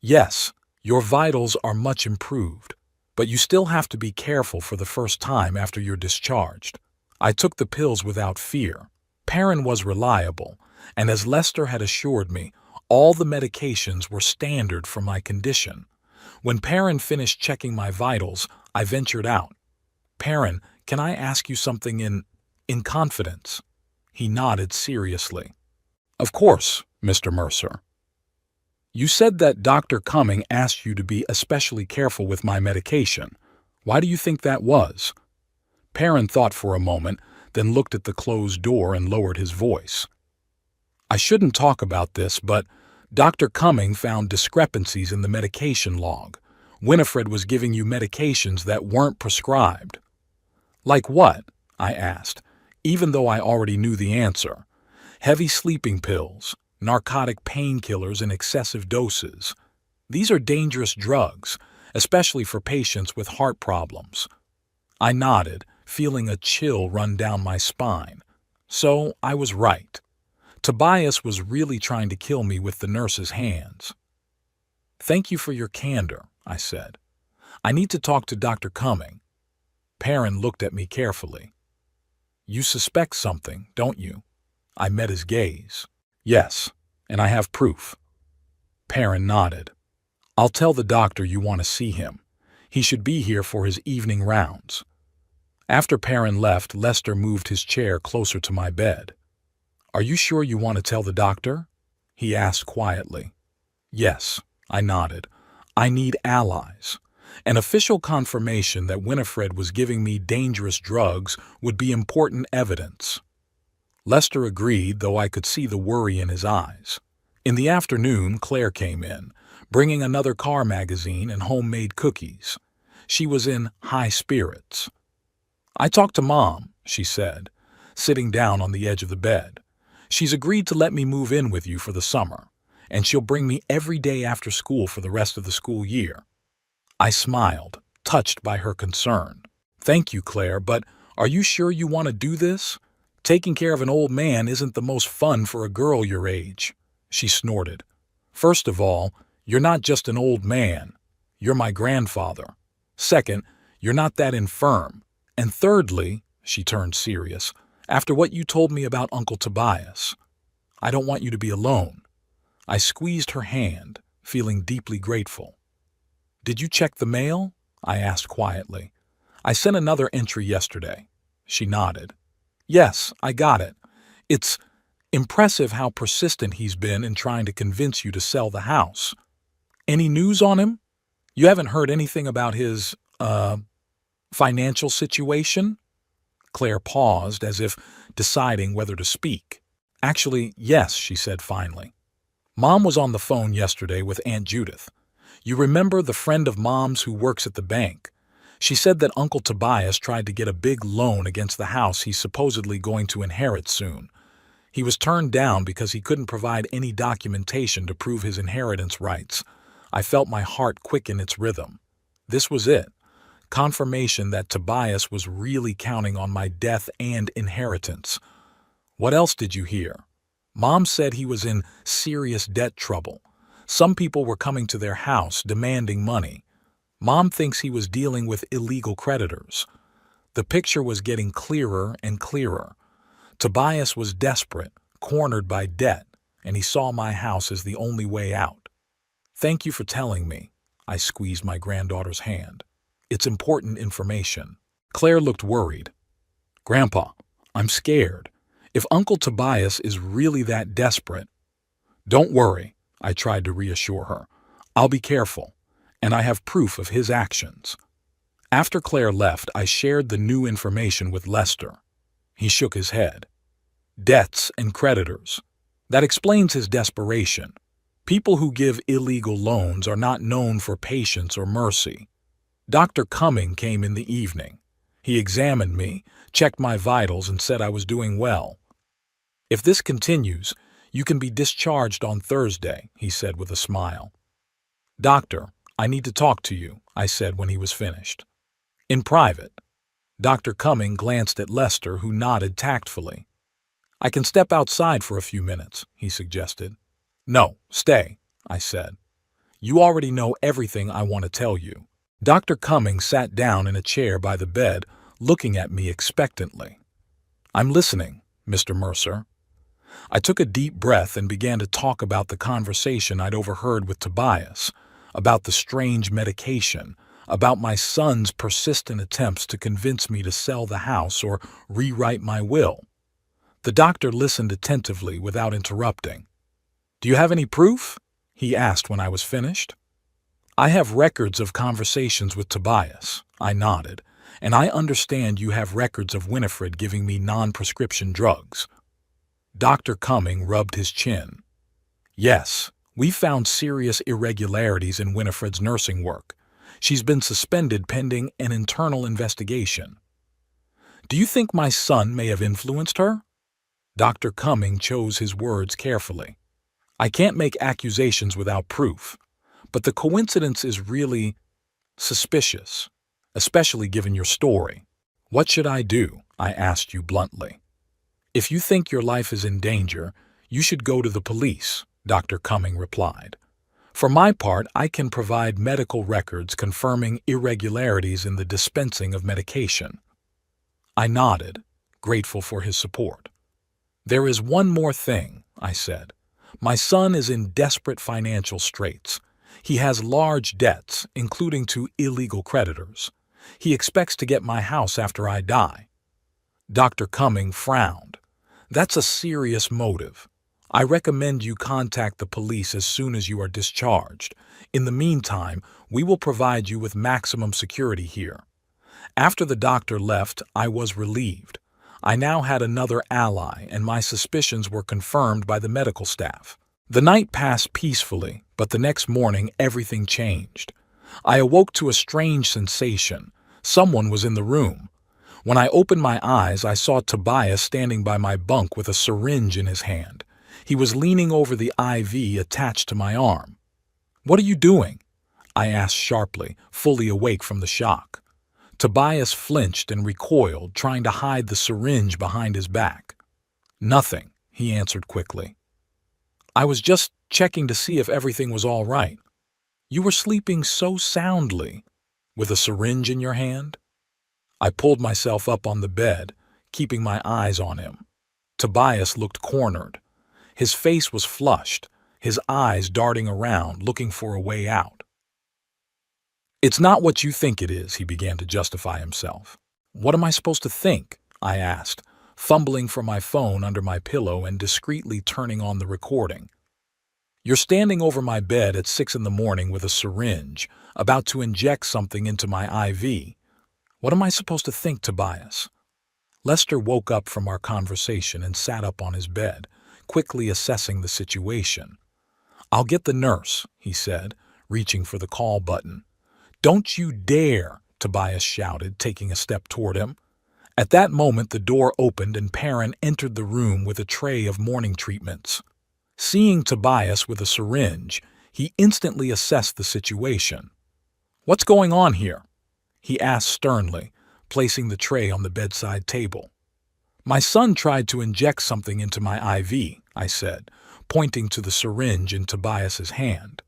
"Yes, your vitals are much improved, but you still have to be careful for the first time after you're discharged." I took the pills without fear. Perrin was reliable, and as Lester had assured me, all the medications were standard for my condition. When Perrin finished checking my vitals, I ventured out. "Perrin, can I ask you something in confidence?" He nodded seriously. "Of course, Mr. Mercer." "You said that Dr. Cumming asked you to be especially careful with my medication. Why do you think that was?" Perrin thought for a moment, then looked at the closed door and lowered his voice. "I shouldn't talk about this, but Dr. Cumming found discrepancies in the medication log. Winifred was giving you medications that weren't prescribed." "Like what?" I asked, even though I already knew the answer. "Heavy sleeping pills, narcotic painkillers in excessive doses. These are dangerous drugs, especially for patients with heart problems." I nodded, feeling a chill run down my spine. So I was right. Tobias was really trying to kill me with the nurse's hands. "Thank you for your candor," I said. "I need to talk to Dr. Cumming." Perrin looked at me carefully. "You suspect something, don't you?" I met his gaze. "Yes, and I have proof." Perrin nodded. "I'll tell the doctor you want to see him. He should be here for his evening rounds." After Perrin left, Lester moved his chair closer to my bed. "Are you sure you want to tell the doctor?" he asked quietly. "Yes," I nodded. "I need allies. An official confirmation that Winifred was giving me dangerous drugs would be important evidence." Lester agreed, though I could see the worry in his eyes. In the afternoon, Claire came in, bringing another car magazine and homemade cookies. She was in high spirits. "I talked to Mom," she said, sitting down on the edge of the bed. "She's agreed to let me move in with you for the summer, and she'll bring me every day after school for the rest of the school year." I smiled, touched by her concern. "Thank you, Claire, but are you sure you want to do this? Taking care of an old man isn't the most fun for a girl your age." She snorted. "First of all, you're not just an old man. You're my grandfather. Second, you're not that infirm. And thirdly," she turned serious, "after what you told me about Uncle Tobias, I don't want you to be alone." I squeezed her hand, feeling deeply grateful. "Did you check the mail?" I asked quietly. "I sent another entry yesterday." She nodded. "Yes, I got it. It's impressive how persistent he's been in trying to convince you to sell the house. Any news on him? You haven't heard anything about his, financial situation?" Claire paused, as if deciding whether to speak. "Actually, yes," she said finally. "Mom was on the phone yesterday with Aunt Judith. You remember the friend of Mom's who works at the bank? She said that Uncle Tobias tried to get a big loan against the house he's supposedly going to inherit soon. He was turned down because he couldn't provide any documentation to prove his inheritance rights. I felt my heart quicken its rhythm. This was it. Confirmation that Tobias was really counting on my death and inheritance. "What else did you hear?" "Mom said he was in serious debt trouble. Some people were coming to their house demanding money. Mom thinks he was dealing with illegal creditors." The picture was getting clearer and clearer. Tobias was desperate, cornered by debt, and he saw my house as the only way out. "Thank you for telling me." I squeezed my granddaughter's hand. "It's important information." Claire looked worried. "Grandpa, I'm scared. If Uncle Tobias is really that desperate—" "Don't worry," I tried to reassure her. "I'll be careful, and I have proof of his actions." After Claire left, I shared the new information with Lester. He shook his head. "Debts and creditors. That explains his desperation. People who give illegal loans are not known for patience or mercy. Dr. Cumming came in the evening. He examined me, checked my vitals, and said I was doing well. If this continues, you can be discharged on Thursday, he said with a smile. Doctor, I need to talk to you, I said when he was finished. In private. Dr. Cumming glanced at Lester, who nodded tactfully. I can step outside for a few minutes, he suggested. No, stay, I said. You already know everything I want to tell you. Dr. Cumming sat down in a chair by the bed, looking at me expectantly. I'm listening, Mr. Mercer. I took a deep breath and began to talk about the conversation I'd overheard with Tobias, about the strange medication, about my son's persistent attempts to convince me to sell the house or rewrite my will. The doctor listened attentively without interrupting. Do you have any proof? He asked when I was finished. I have records of conversations with Tobias, I nodded, and I understand you have records of Winifred giving me non-prescription drugs. Dr. Cumming rubbed his chin. Yes, we found serious irregularities in Winifred's nursing work. She's been suspended pending an internal investigation. Do you think my son may have influenced her? Dr. Cumming chose his words carefully. I can't make accusations without proof, but the coincidence is really suspicious, especially given your story. What should I do? I asked you bluntly. If you think your life is in danger, you should go to the police, Dr. Cumming replied. For my part, I can provide medical records confirming irregularities in the dispensing of medication. I nodded, grateful for his support. There is one more thing, I said. My son is in desperate financial straits. He has large debts, including to illegal creditors. He expects to get my house after I die. Dr. Cumming frowned. That's a serious motive. I recommend you contact the police as soon as you are discharged. In the meantime, we will provide you with maximum security here. After the doctor left, I was relieved. I now had another ally, and my suspicions were confirmed by the medical staff. The night passed peacefully, but the next morning everything changed. I awoke to a strange sensation. Someone was in the room. When I opened my eyes, I saw Tobias standing by my bunk with a syringe in his hand. He was leaning over the IV attached to my arm. What are you doing? I asked sharply, fully awake from the shock. Tobias flinched and recoiled, trying to hide the syringe behind his back. Nothing, he answered quickly. I was just checking to see if everything was all right. You were sleeping so soundly, with a syringe in your hand? I pulled myself up on the bed, keeping my eyes on him. Tobias looked cornered. His face was flushed, his eyes darting around, looking for a way out. It's not what you think it is, he began to justify himself. What am I supposed to think? I asked, fumbling for my phone under my pillow and discreetly turning on the recording. You're standing over my bed at 6 in the morning with a syringe, about to inject something into my IV. What am I supposed to think, Tobias? Lester woke up from our conversation and sat up on his bed, quickly assessing the situation. I'll get the nurse, he said, reaching for the call button. Don't you dare, Tobias shouted, taking a step toward him. At that moment, the door opened and Perrin entered the room with a tray of morning treatments. Seeing Tobias with a syringe, he instantly assessed the situation. What's going on here? He asked sternly, placing the tray on the bedside table. My son tried to inject something into my IV, I said, pointing to the syringe in Tobias's hand.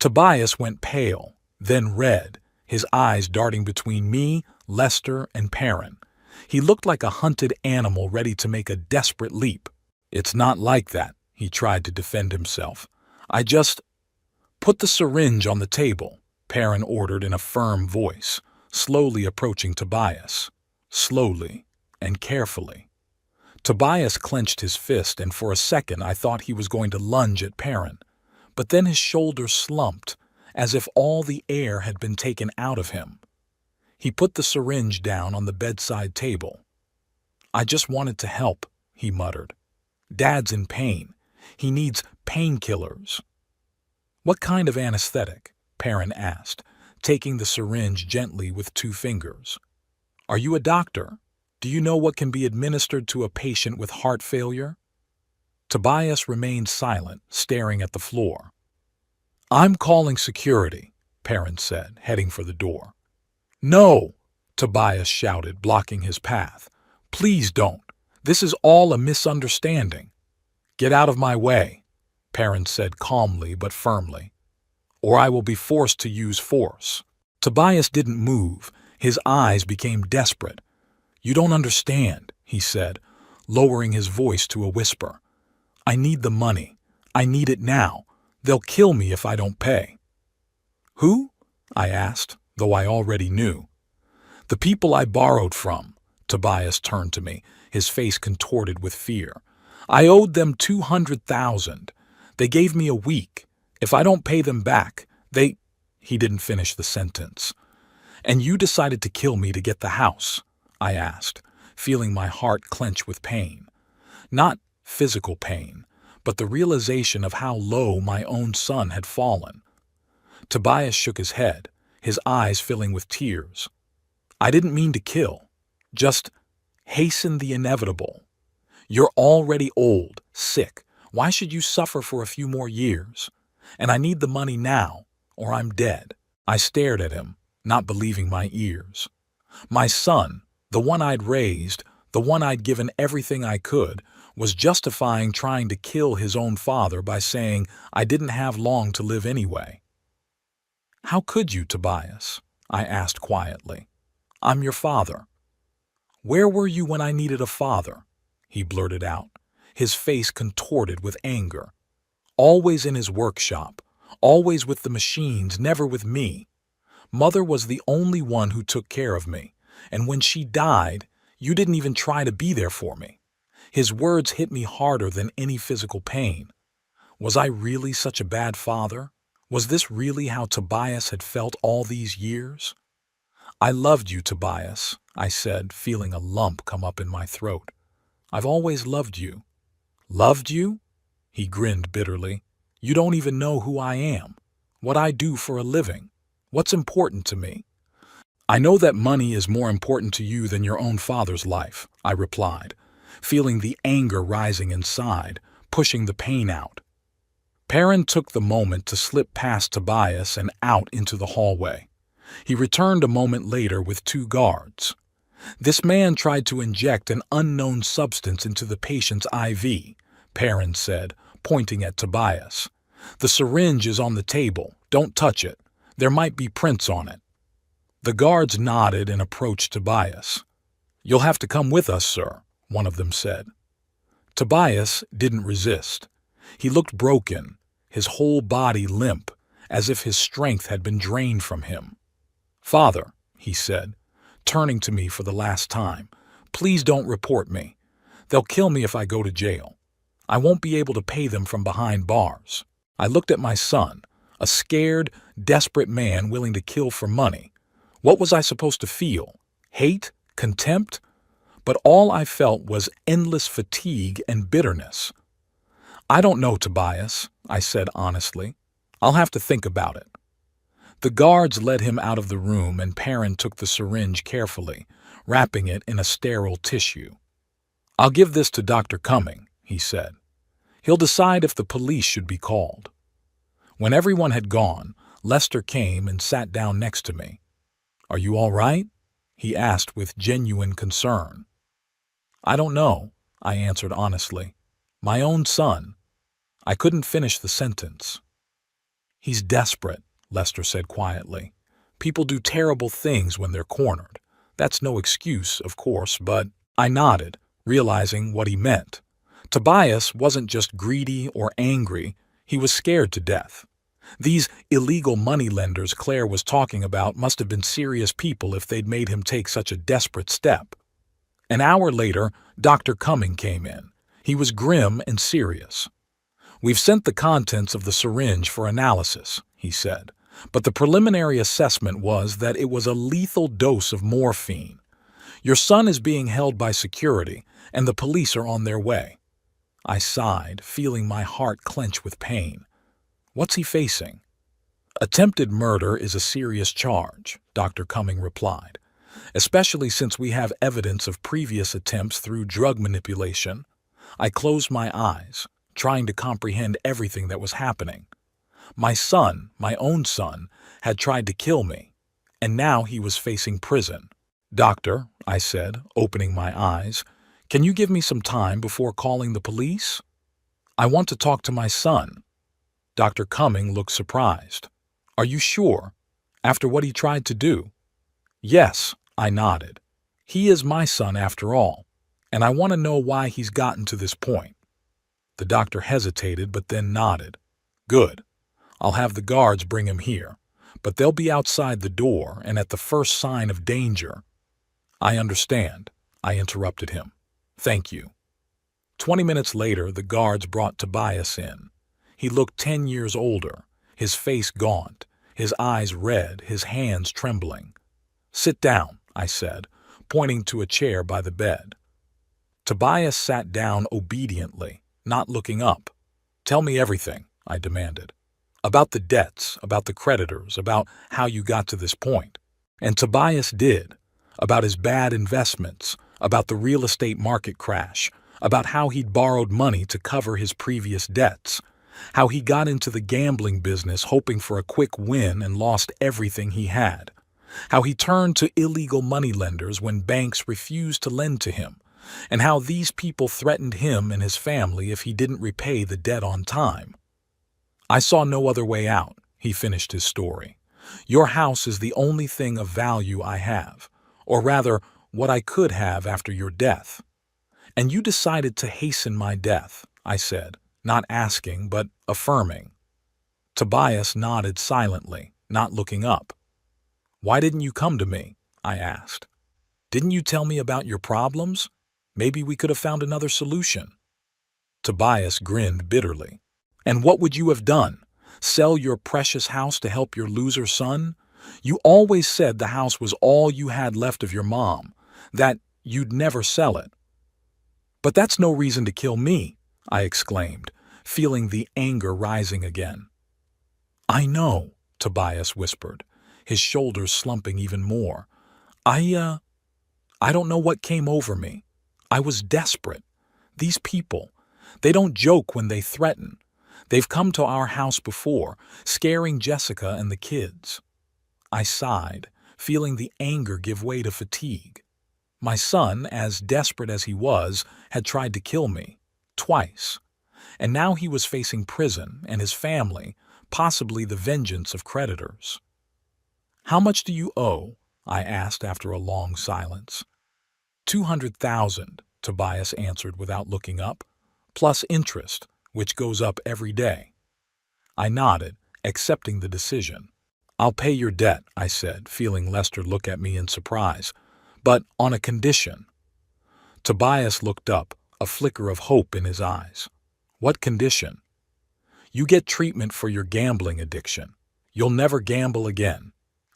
Tobias went pale, then red, his eyes darting between me, Lester, and Perrin. He looked like a hunted animal ready to make a desperate leap. It's not like that, he tried to defend himself. I just... Put the syringe on the table, Perrin ordered in a firm voice, slowly approaching Tobias. Slowly and carefully. Tobias clenched his fist, and for a second I thought he was going to lunge at Perrin. But then his shoulders slumped, as if all the air had been taken out of him. He put the syringe down on the bedside table. I just wanted to help, he muttered. Dad's in pain. He needs painkillers. What kind of anesthetic? Perrin asked, taking the syringe gently with 2 fingers. Are you a doctor? Do you know what can be administered to a patient with heart failure? Tobias remained silent, staring at the floor. "I'm calling security," Perrin said, heading for the door. "No!" Tobias shouted, blocking his path. "Please don't. This is all a misunderstanding." "Get out of my way," Perrin said calmly but firmly, "or I will be forced to use force." Tobias didn't move. His eyes became desperate. "You don't understand," he said, lowering his voice to a whisper. "I need the money. I need it now. They'll kill me if I don't pay." "Who?" I asked, though I already knew. "The people I borrowed from." Tobias turned to me, his face contorted with fear. "I owed them 200,000. They gave me a week. If I don't pay them back, they—" He didn't finish the sentence. "And you decided to kill me to get the house?" I asked, feeling my heart clench with pain. Not physical pain, but the realization of how low my own son had fallen. Tobias shook his head, his eyes filling with tears. "I didn't mean to kill. Just hasten the inevitable. You're already old, sick. Why should you suffer for a few more years? And I need the money now, or I'm dead." I stared at him, not believing my ears. My son, the one I'd raised, the one I'd given everything I could, was justifying trying to kill his own father by saying I didn't have long to live anyway. "How could you, Tobias?" I asked quietly. "I'm your father." "Where were you when I needed a father?" he blurted out, his face contorted with anger. "Always in his workshop, always with the machines, never with me. Mother was the only one who took care of me, and when she died, you didn't even try to be there for me." His words hit me harder than any physical pain. Was I really such a bad father? Was this really how Tobias had felt all these years? "I loved you, Tobias," I said, feeling a lump come up in my throat. "I've always loved you." "Loved you?" He grinned bitterly. "You don't even know who I am, what I do for a living, what's important to me." "I know that money is more important to you than your own father's life," I replied, feeling the anger rising inside, pushing the pain out. Perrin took the moment to slip past Tobias and out into the hallway. He returned a moment later with 2 guards. "This man tried to inject an unknown substance into the patient's IV," Perrin said, pointing at Tobias. "The syringe is on the table. Don't touch it. There might be prints on it." The guards nodded and approached Tobias. "You'll have to come with us, sir," one of them said. Tobias didn't resist. He looked broken, his whole body limp, as if his strength had been drained from him. "Father," he said, turning to me for the last time, "please don't report me. They'll kill me if I go to jail. I won't be able to pay them from behind bars." I looked at my son, a scared, desperate man willing to kill for money. What was I supposed to feel? Hate? Contempt? But all I felt was endless fatigue and bitterness. "I don't know, Tobias," I said honestly. "I'll have to think about it." The guards led him out of the room and Perrin took the syringe carefully, wrapping it in a sterile tissue. "I'll give this to Dr. Cumming," he said. "He'll decide if the police should be called." When everyone had gone, Lester came and sat down next to me. "Are you all right?" he asked with genuine concern. "I don't know," I answered honestly. "My own son." I couldn't finish the sentence. "He's desperate," Lester said quietly. "People do terrible things when they're cornered. That's no excuse, of course, but—" I nodded, realizing what he meant. Tobias wasn't just greedy or angry, he was scared to death. These illegal moneylenders Claire was talking about must have been serious people if they'd made him take such a desperate step. An hour later, Dr. Cumming came in. He was grim and serious. "We've sent the contents of the syringe for analysis," he said, "but the preliminary assessment was that it was a lethal dose of morphine. Your son is being held by security, and the police are on their way." I sighed, feeling my heart clench with pain. "What's he facing?" "Attempted murder is a serious charge," Dr. Cumming replied, "especially since we have evidence of previous attempts through drug manipulation." I closed my eyes. trying to comprehend everything that was happening. My son, my own son, had tried to kill me, and now he was facing prison. "Doctor," I said, opening my eyes, "can you give me some time before calling the police? I want to talk to my son." Dr. Cumming looked surprised. "Are you sure? After what he tried to do?" "Yes," I nodded. "He is my son after all, and I want to know why he's gotten to this point." The doctor hesitated but then nodded. "Good. I'll have the guards bring him here, but they'll be outside the door and at the first sign of danger." "I understand," I interrupted him. "Thank you." 20 minutes later, the guards brought Tobias in. He looked 10 years older, his face gaunt, his eyes red, his hands trembling. "Sit down," I said, pointing to a chair by the bed. Tobias sat down obediently, not looking up. "Tell me everything," I demanded. "About the debts, about the creditors, about how you got to this point." And Tobias did. About his bad investments, about the real estate market crash, about how he'd borrowed money to cover his previous debts, how he got into the gambling business hoping for a quick win and lost everything he had, how he turned to illegal moneylenders when banks refused to lend to him, and how these people threatened him and his family if he didn't repay the debt on time. "I saw no other way out," he finished his story. "Your house is the only thing of value I have, or rather, what I could have after your death. And you decided to hasten my death," I said, not asking, but affirming. Tobias nodded silently, not looking up. "Why didn't you come to me?" I asked. "Didn't you tell me about your problems? Maybe we could have found another solution." Tobias grinned bitterly. "And what would you have done? Sell your precious house to help your loser son? You always said the house was all you had left of your mom, that you'd never sell it." "But that's no reason to kill me," I exclaimed, feeling the anger rising again. "I know," Tobias whispered, his shoulders slumping even more. I don't know what came over me. I was desperate. These people, they don't joke when they threaten. They've come to our house before, scaring Jessica and the kids." I sighed, feeling the anger give way to fatigue. My son, as desperate as he was, had tried to kill me, twice. And now he was facing prison and his family, possibly the vengeance of creditors. "How much do you owe?" I asked after a long silence. 200,000, Tobias answered without looking up, plus interest, which goes up every day. I nodded, accepting the decision. "I'll pay your debt," I said, feeling Lester look at me in surprise, "but on a condition." Tobias looked up, a flicker of hope in his eyes. "What condition?" "You get treatment for your gambling addiction. You'll never gamble again."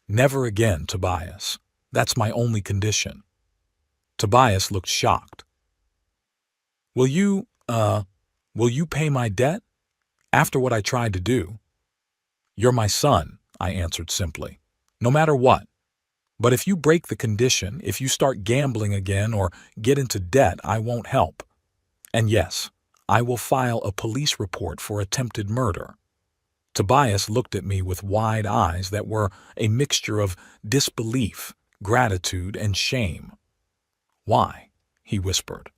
"Never again, Tobias. That's my only condition." Tobias looked shocked. Will you pay my debt? After what I tried to do?" "You're my son," I answered simply. "No matter what. But if you break the condition, if you start gambling again or get into debt, I won't help. And yes, I will file a police report for attempted murder." Tobias looked at me with wide eyes that were a mixture of disbelief, gratitude, and shame. "Why?" he whispered.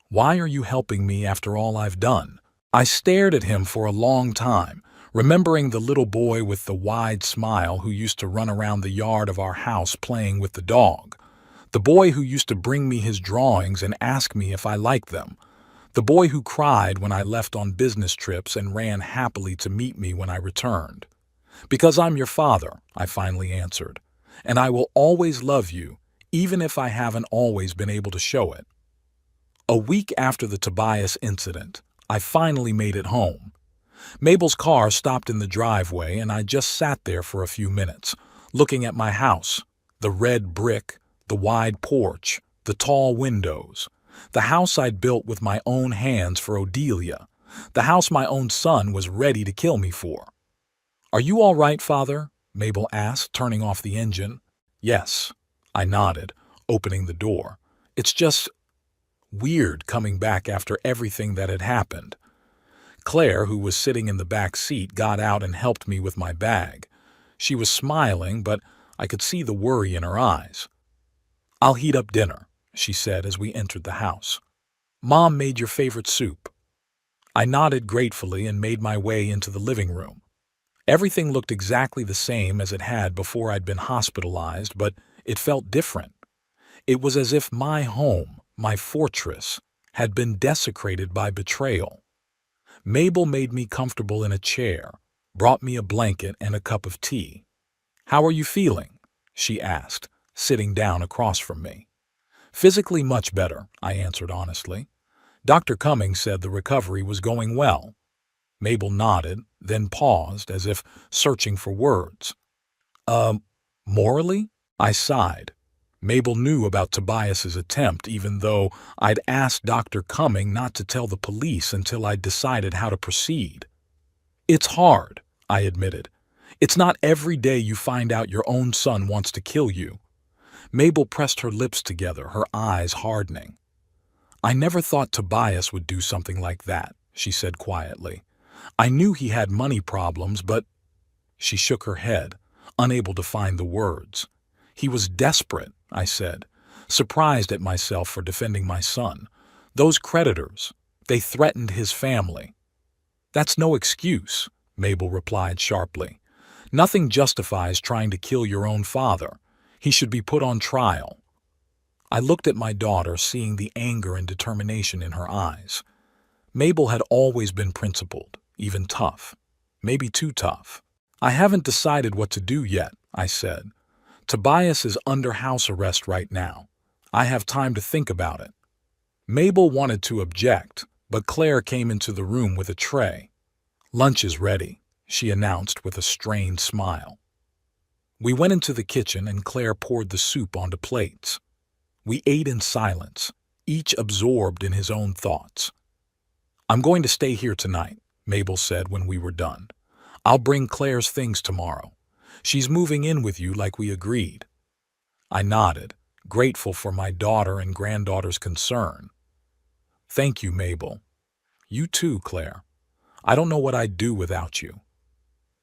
"Why are you helping me after all I've done?" I stared at him for a long time, remembering the little boy with the wide smile who used to run around the yard of our house playing with the dog. The boy who used to bring me his drawings and ask me if I liked them. The boy who cried when I left on business trips and ran happily to meet me when I returned. "Because I'm your father," I finally answered, "and I will always love you, even if I haven't always been able to show it." A week after the Tobias incident, I finally made it home. Mabel's car stopped in the driveway and I just sat there for a few minutes, looking at my house, the red brick, the wide porch, the tall windows, the house I'd built with my own hands for Odelia, the house my own son was ready to kill me for. "Are you all right, Father?" Mabel asked, turning off the engine. "Yes," I nodded, opening the door. "It's just weird coming back after everything that had happened. Claire, who was sitting in the back seat, got out and helped me with my bag. She was smiling, but I could see the worry in her eyes. "I'll heat up dinner," she said as we entered the house. "Mom made your favorite soup." I nodded gratefully and made my way into the living room. Everything looked exactly the same as it had before I'd been hospitalized, but it felt different. It was as if my home, my fortress, had been desecrated by betrayal. Mabel made me comfortable in a chair, brought me a blanket and a cup of tea. "How are you feeling?" she asked, sitting down across from me. "Physically much better," I answered honestly. "Dr. Cummings said the recovery was going well." Mabel nodded, then paused as if searching for words. Morally?" I sighed. Mabel knew about Tobias's attempt, even though I'd asked Dr. Cumming not to tell the police until I'd decided how to proceed. "It's hard," I admitted. "It's not every day you find out your own son wants to kill you." Mabel pressed her lips together, her eyes hardening. "I never thought Tobias would do something like that," she said quietly. "I knew he had money problems, but—" She shook her head, unable to find the words. "He was desperate," I said, surprised at myself for defending my son. "Those creditors, they threatened his family." "That's no excuse," Mabel replied sharply. "Nothing justifies trying to kill your own father. He should be put on trial." I looked at my daughter, seeing the anger and determination in her eyes. Mabel had always been principled, even tough. Maybe too tough. "I haven't decided what to do yet," I said. "Tobias is under house arrest right now. I have time to think about it." Mabel wanted to object, but Claire came into the room with a tray. "Lunch is ready," she announced with a strained smile. We went into the kitchen and Claire poured the soup onto plates. We ate in silence, each absorbed in his own thoughts. "I'm going to stay here tonight," Mabel said when we were done. "I'll bring Claire's things tomorrow. She's moving in with you like we agreed." I nodded, grateful for my daughter and granddaughter's concern. "Thank you, Mabel." "You too, Claire. I don't know what I'd do without you."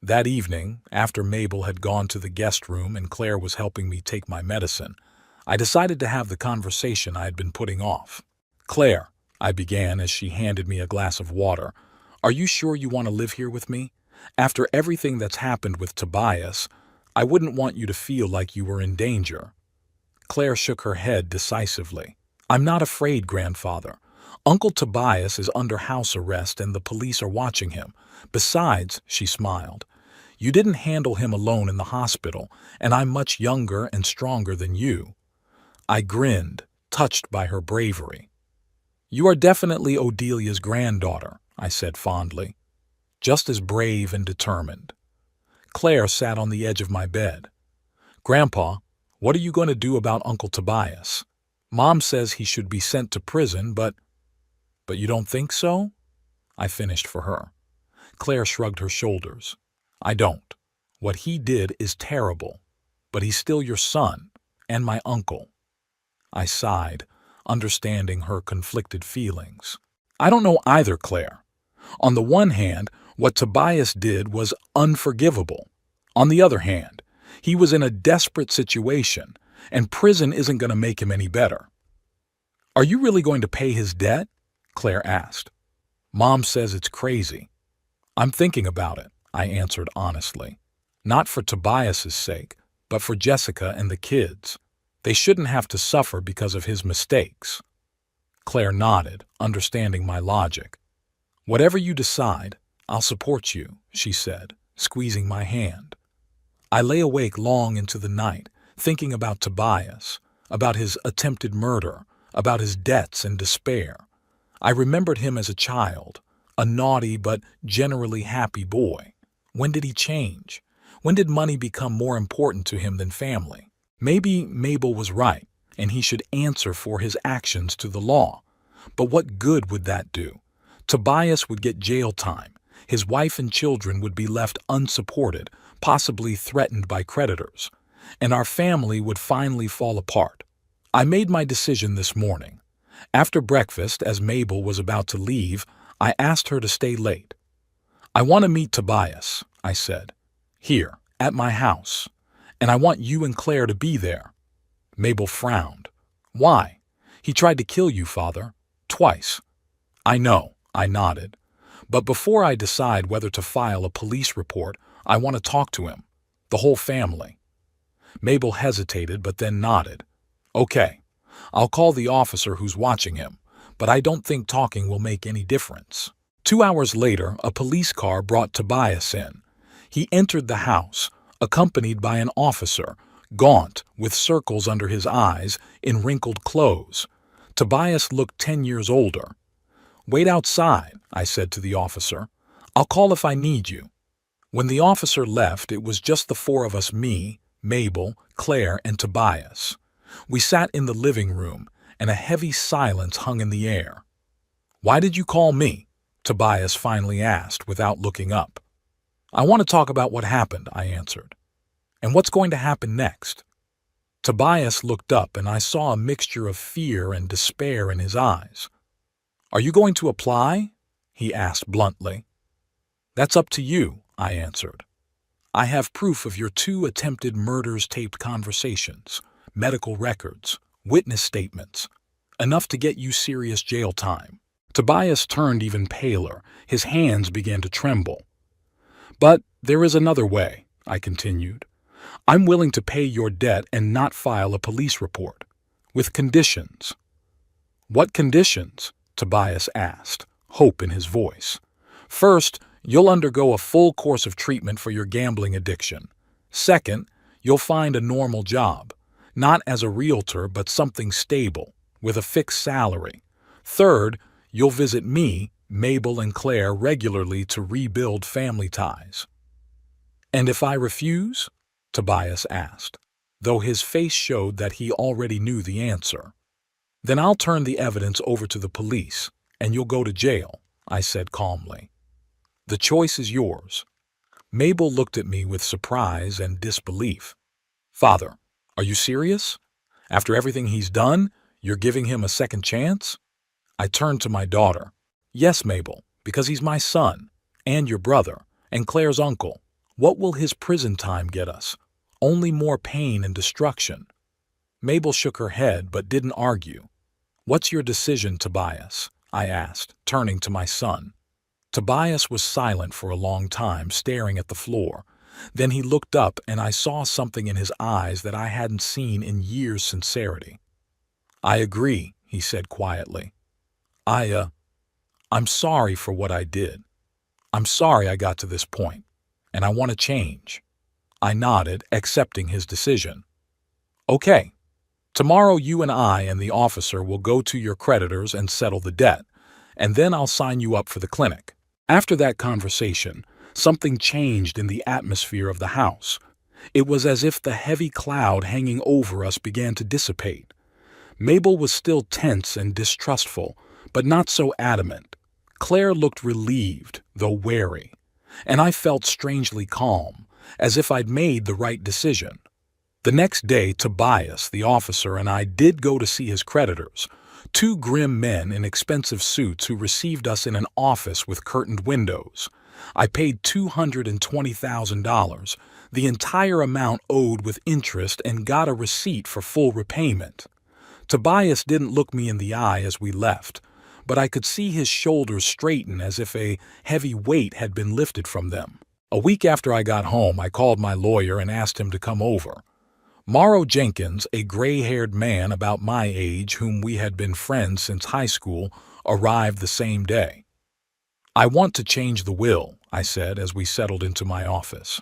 That evening, after Mabel had gone to the guest room and Claire was helping me take my medicine, I decided to have the conversation I had been putting off. "Claire," I began as she handed me a glass of water, "are you sure you want to live here with me? After everything that's happened with Tobias, I wouldn't want you to feel like you were in danger." Claire shook her head decisively. "I'm not afraid, grandfather. Uncle Tobias is under house arrest and the police are watching him. Besides," she smiled, "you didn't handle him alone in the hospital, and I'm much younger and stronger than you." I grinned, touched by her bravery. "You are definitely Odelia's granddaughter," I said fondly. "Just as brave and determined." Claire sat on the edge of my bed. "Grandpa, what are you going to do about Uncle Tobias? Mom says he should be sent to prison, but you don't think so?" I finished for her. Claire shrugged her shoulders. "I don't. What he did is terrible, but he's still your son and my uncle." I sighed, understanding her conflicted feelings. "I don't know either, Claire. On the one hand, what Tobias did was unforgivable. On the other hand, he was in a desperate situation, and prison isn't going to make him any better." "Are you really going to pay his debt?" Claire asked. "Mom says it's crazy." "I'm thinking about it," I answered honestly. "Not for Tobias's sake, but for Jessica and the kids. They shouldn't have to suffer because of his mistakes." Claire nodded, understanding my logic. "Whatever you decide, I'll support you," she said, squeezing my hand. I lay awake long into the night, thinking about Tobias, about his attempted murder, about his debts and despair. I remembered him as a child, a naughty but generally happy boy. When did he change? When did money become more important to him than family? Maybe Mabel was right, and he should answer for his actions to the law. But what good would that do? Tobias would get jail time. His wife and children would be left unsupported, possibly threatened by creditors. And our family would finally fall apart. I made my decision this morning. After breakfast, as Mabel was about to leave, I asked her to stay late. I want to meet Tobias, I said. Here, at my house. And I want you and Claire to be there. Mabel frowned. Why? He tried to kill you, Father. Twice. I know, I nodded. But before I decide whether to file a police report, I want to talk to him. The whole family. Mabel hesitated but then nodded. Okay, I'll call the officer who's watching him, but I don't think talking will make any difference. 2 hours later, a police car brought Tobias in. He entered the house, accompanied by an officer, gaunt, with circles under his eyes, in wrinkled clothes. Tobias looked 10 years older. Wait outside, I said to the officer. I'll call if I need you. When the officer left, it was just the four of us, me, Mabel, Claire, and Tobias. We sat in the living room, and a heavy silence hung in the air. Why did you call me? Tobias finally asked, without looking up. I want to talk about what happened, I answered. And what's going to happen next? Tobias looked up, and I saw a mixture of fear and despair in his eyes. Are you going to apply? He asked bluntly. That's up to you, I answered. I have proof of your 2 attempted murders, taped conversations, medical records, witness statements, enough to get you serious jail time. Tobias turned even paler. His hands began to tremble. But there is another way, I continued. I'm willing to pay your debt and not file a police report, with conditions. What conditions? Tobias asked, hope in his voice. First, you'll undergo a full course of treatment for your gambling addiction. Second, you'll find a normal job, not as a realtor but something stable, with a fixed salary. Third, you'll visit me, Mabel, and Claire regularly to rebuild family ties. And if I refuse? Tobias asked, though his face showed that he already knew the answer. Then I'll turn the evidence over to the police, and you'll go to jail, I said calmly. The choice is yours. Mabel looked at me with surprise and disbelief. Father, are you serious? After everything he's done, you're giving him a second chance? I turned to my daughter. Yes, Mabel, because he's my son, and your brother, and Claire's uncle. What will his prison time get us? Only more pain and destruction. Mabel shook her head but didn't argue. What's your decision, Tobias? I asked, turning to my son. Tobias was silent for a long time, staring at the floor. Then he looked up, and I saw something in his eyes that I hadn't seen in years' sincerity. I agree, he said quietly. I'm sorry for what I did. I'm sorry I got to this point, and I want to change. I nodded, accepting his decision. Okay. Tomorrow you and I and the officer will go to your creditors and settle the debt, and then I'll sign you up for the clinic. After that conversation, something changed in the atmosphere of the house. It was as if the heavy cloud hanging over us began to dissipate. Mabel was still tense and distrustful, but not so adamant. Claire looked relieved, though wary, and I felt strangely calm, as if I'd made the right decision. The next day, Tobias, the officer, and I did go to see his creditors, 2 grim men in expensive suits who received us in an office with curtained windows. I paid $220,000, the entire amount owed with interest, and got a receipt for full repayment. Tobias didn't look me in the eye as we left, but I could see his shoulders straighten as if a heavy weight had been lifted from them. A week after I got home, I called my lawyer and asked him to come over. Morrow Jenkins, a gray-haired man about my age whom we had been friends since high school, arrived the same day. I want to change the will, I said as we settled into my office.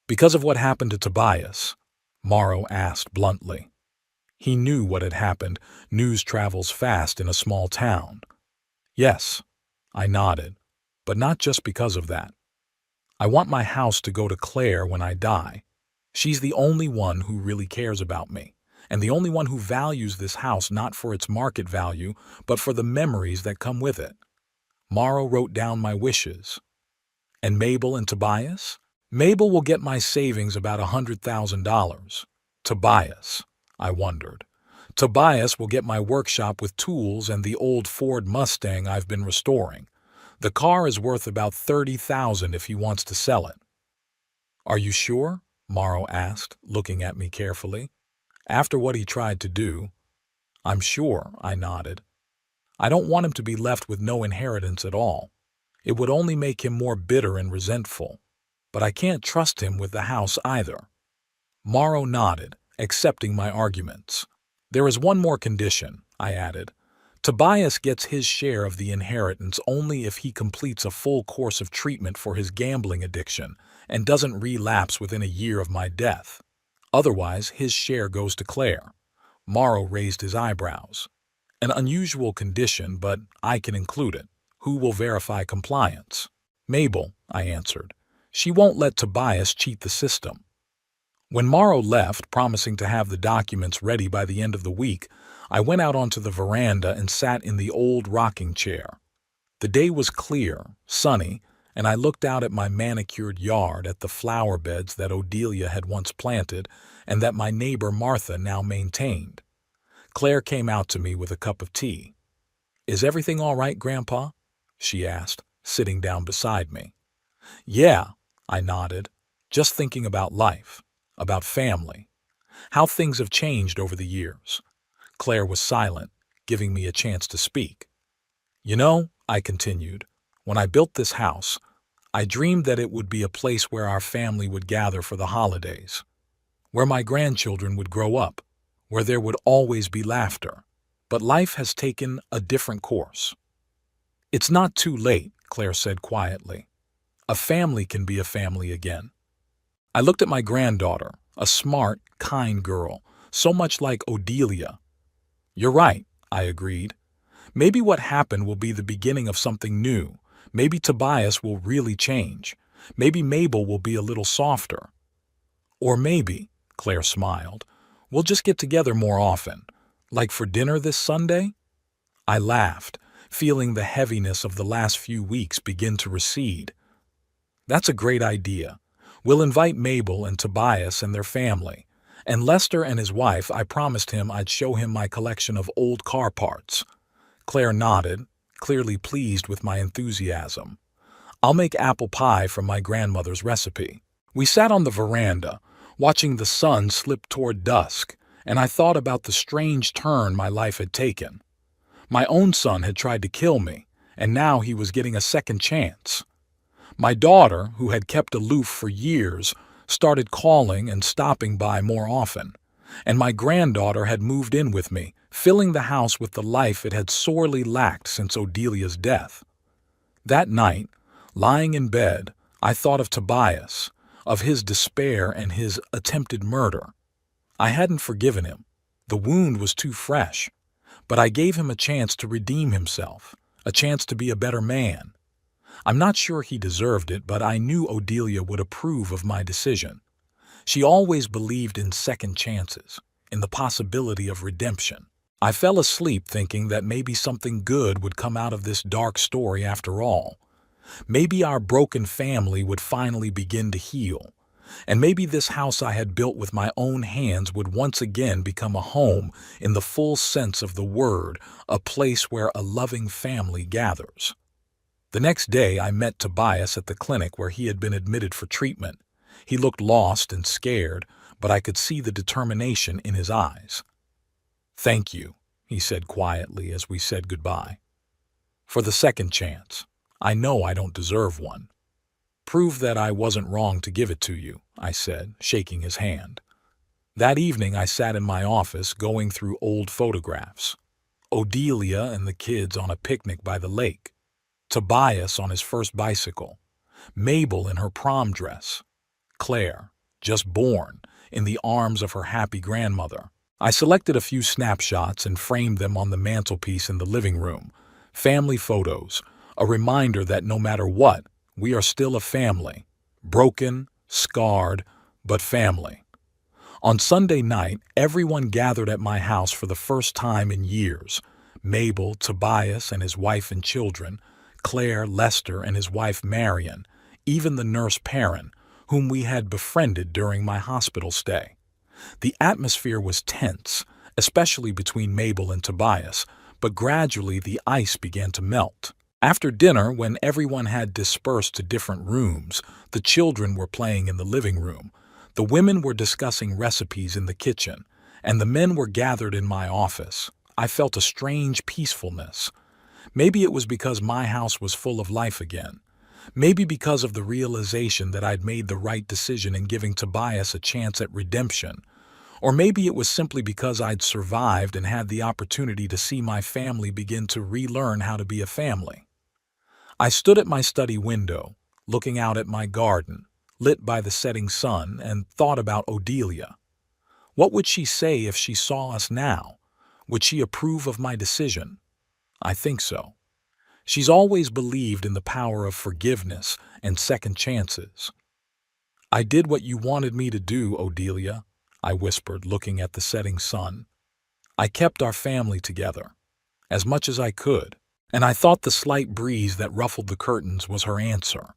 Because of what happened to Tobias? Morrow asked bluntly. He knew what had happened. News travels fast in a small town. Yes, I nodded, but not just because of that. I want my house to go to Claire when I die. She's the only one who really cares about me, and the only one who values this house not for its market value, but for the memories that come with it. Morrow wrote down my wishes. And Mabel and Tobias? Mabel will get my savings about $100,000. Tobias, I wondered. Tobias will get my workshop with tools and the old Ford Mustang I've been restoring. The car is worth about $30,000 if he wants to sell it. Are you sure? Morrow asked, looking at me carefully. After what he tried to do, I'm sure, I nodded. I don't want him to be left with no inheritance at all. It would only make him more bitter and resentful. But I can't trust him with the house either. Morrow nodded, accepting my arguments. There is one more condition, I added. Tobias gets his share of the inheritance only if he completes a full course of treatment for his gambling addiction and doesn't relapse within a year of my death. Otherwise, his share goes to Claire. Morrow raised his eyebrows. An unusual condition, but I can include it. Who will verify compliance? Mabel, I answered. She won't let Tobias cheat the system. When Morrow left, promising to have the documents ready by the end of the week, I went out onto the veranda and sat in the old rocking chair. The day was clear, sunny, and I looked out at my manicured yard, at the flower beds that Odelia had once planted and that my neighbor Martha now maintained. Claire came out to me with a cup of tea. "Is everything all right, Grandpa?" she asked, sitting down beside me. "Yeah," I nodded, just thinking about life, about family, how things have changed over the years. Claire was silent, giving me a chance to speak. "You know," I continued, "when I built this house, I dreamed that it would be a place where our family would gather for the holidays, where my grandchildren would grow up, where there would always be laughter. But life has taken a different course." "It's not too late," Claire said quietly. "A family can be a family again." I looked at my granddaughter, a smart, kind girl, so much like Odelia. "You're right," I agreed. "Maybe what happened will be the beginning of something new. Maybe Tobias will really change. Maybe Mabel will be a little softer. Or maybe," Claire smiled, "we'll just get together more often, like for dinner this Sunday?" I laughed, feeling the heaviness of the last few weeks begin to recede. "That's a great idea. We'll invite Mabel and Tobias and their family. And Lester and his wife, I promised him I'd show him my collection of old car parts." Claire nodded, clearly pleased with my enthusiasm. "I'll make apple pie from my grandmother's recipe." We sat on the veranda, watching the sun slip toward dusk, and I thought about the strange turn my life had taken. My own son had tried to kill me, and now he was getting a second chance. My daughter, who had kept aloof for years, started calling and stopping by more often, and my granddaughter had moved in with me, filling the house with the life it had sorely lacked since Odelia's death. That night, lying in bed, I thought of Tobias, of his despair and his attempted murder. I hadn't forgiven him. The wound was too fresh. But I gave him a chance to redeem himself, a chance to be a better man. I'm not sure he deserved it, but I knew Odelia would approve of my decision. She always believed in second chances, in the possibility of redemption. I fell asleep thinking that maybe something good would come out of this dark story after all. Maybe our broken family would finally begin to heal. And maybe this house I had built with my own hands would once again become a home in the full sense of the word, a place where a loving family gathers. The next day I met Tobias at the clinic where he had been admitted for treatment. He looked lost and scared, but I could see the determination in his eyes. "Thank you," he said quietly as we said goodbye. "For the second chance. I know I don't deserve one." "Prove that I wasn't wrong to give it to you," I said, shaking his hand. That evening I sat in my office going through old photographs. Odelia and the kids on a picnic by the lake. Tobias on his first bicycle. Mabel in her prom dress. Claire, just born, in the arms of her happy grandmother. I selected a few snapshots and framed them on the mantelpiece in the living room. Family photos, a reminder that no matter what, we are still a family, broken, scarred, but family. On Sunday night, everyone gathered at my house for the first time in years. Mabel, Tobias and his wife and children, Claire, Lester and his wife Marion, even the nurse Perrin, whom we had befriended during my hospital stay. The atmosphere was tense, especially between Mabel and Tobias, but gradually the ice began to melt. After dinner, when everyone had dispersed to different rooms, the children were playing in the living room, the women were discussing recipes in the kitchen, and the men were gathered in my office. I felt a strange peacefulness. Maybe it was because my house was full of life again. Maybe because of the realization that I'd made the right decision in giving Tobias a chance at redemption. Or maybe it was simply because I'd survived and had the opportunity to see my family begin to relearn how to be a family. I stood at my study window, looking out at my garden, lit by the setting sun, and thought about Odelia. What would she say if she saw us now? Would she approve of my decision? I think so. She's always believed in the power of forgiveness and second chances. "I did what you wanted me to do, Odelia," I whispered, looking at the setting sun. "I kept our family together, as much as I could." And I thought the slight breeze that ruffled the curtains was her answer.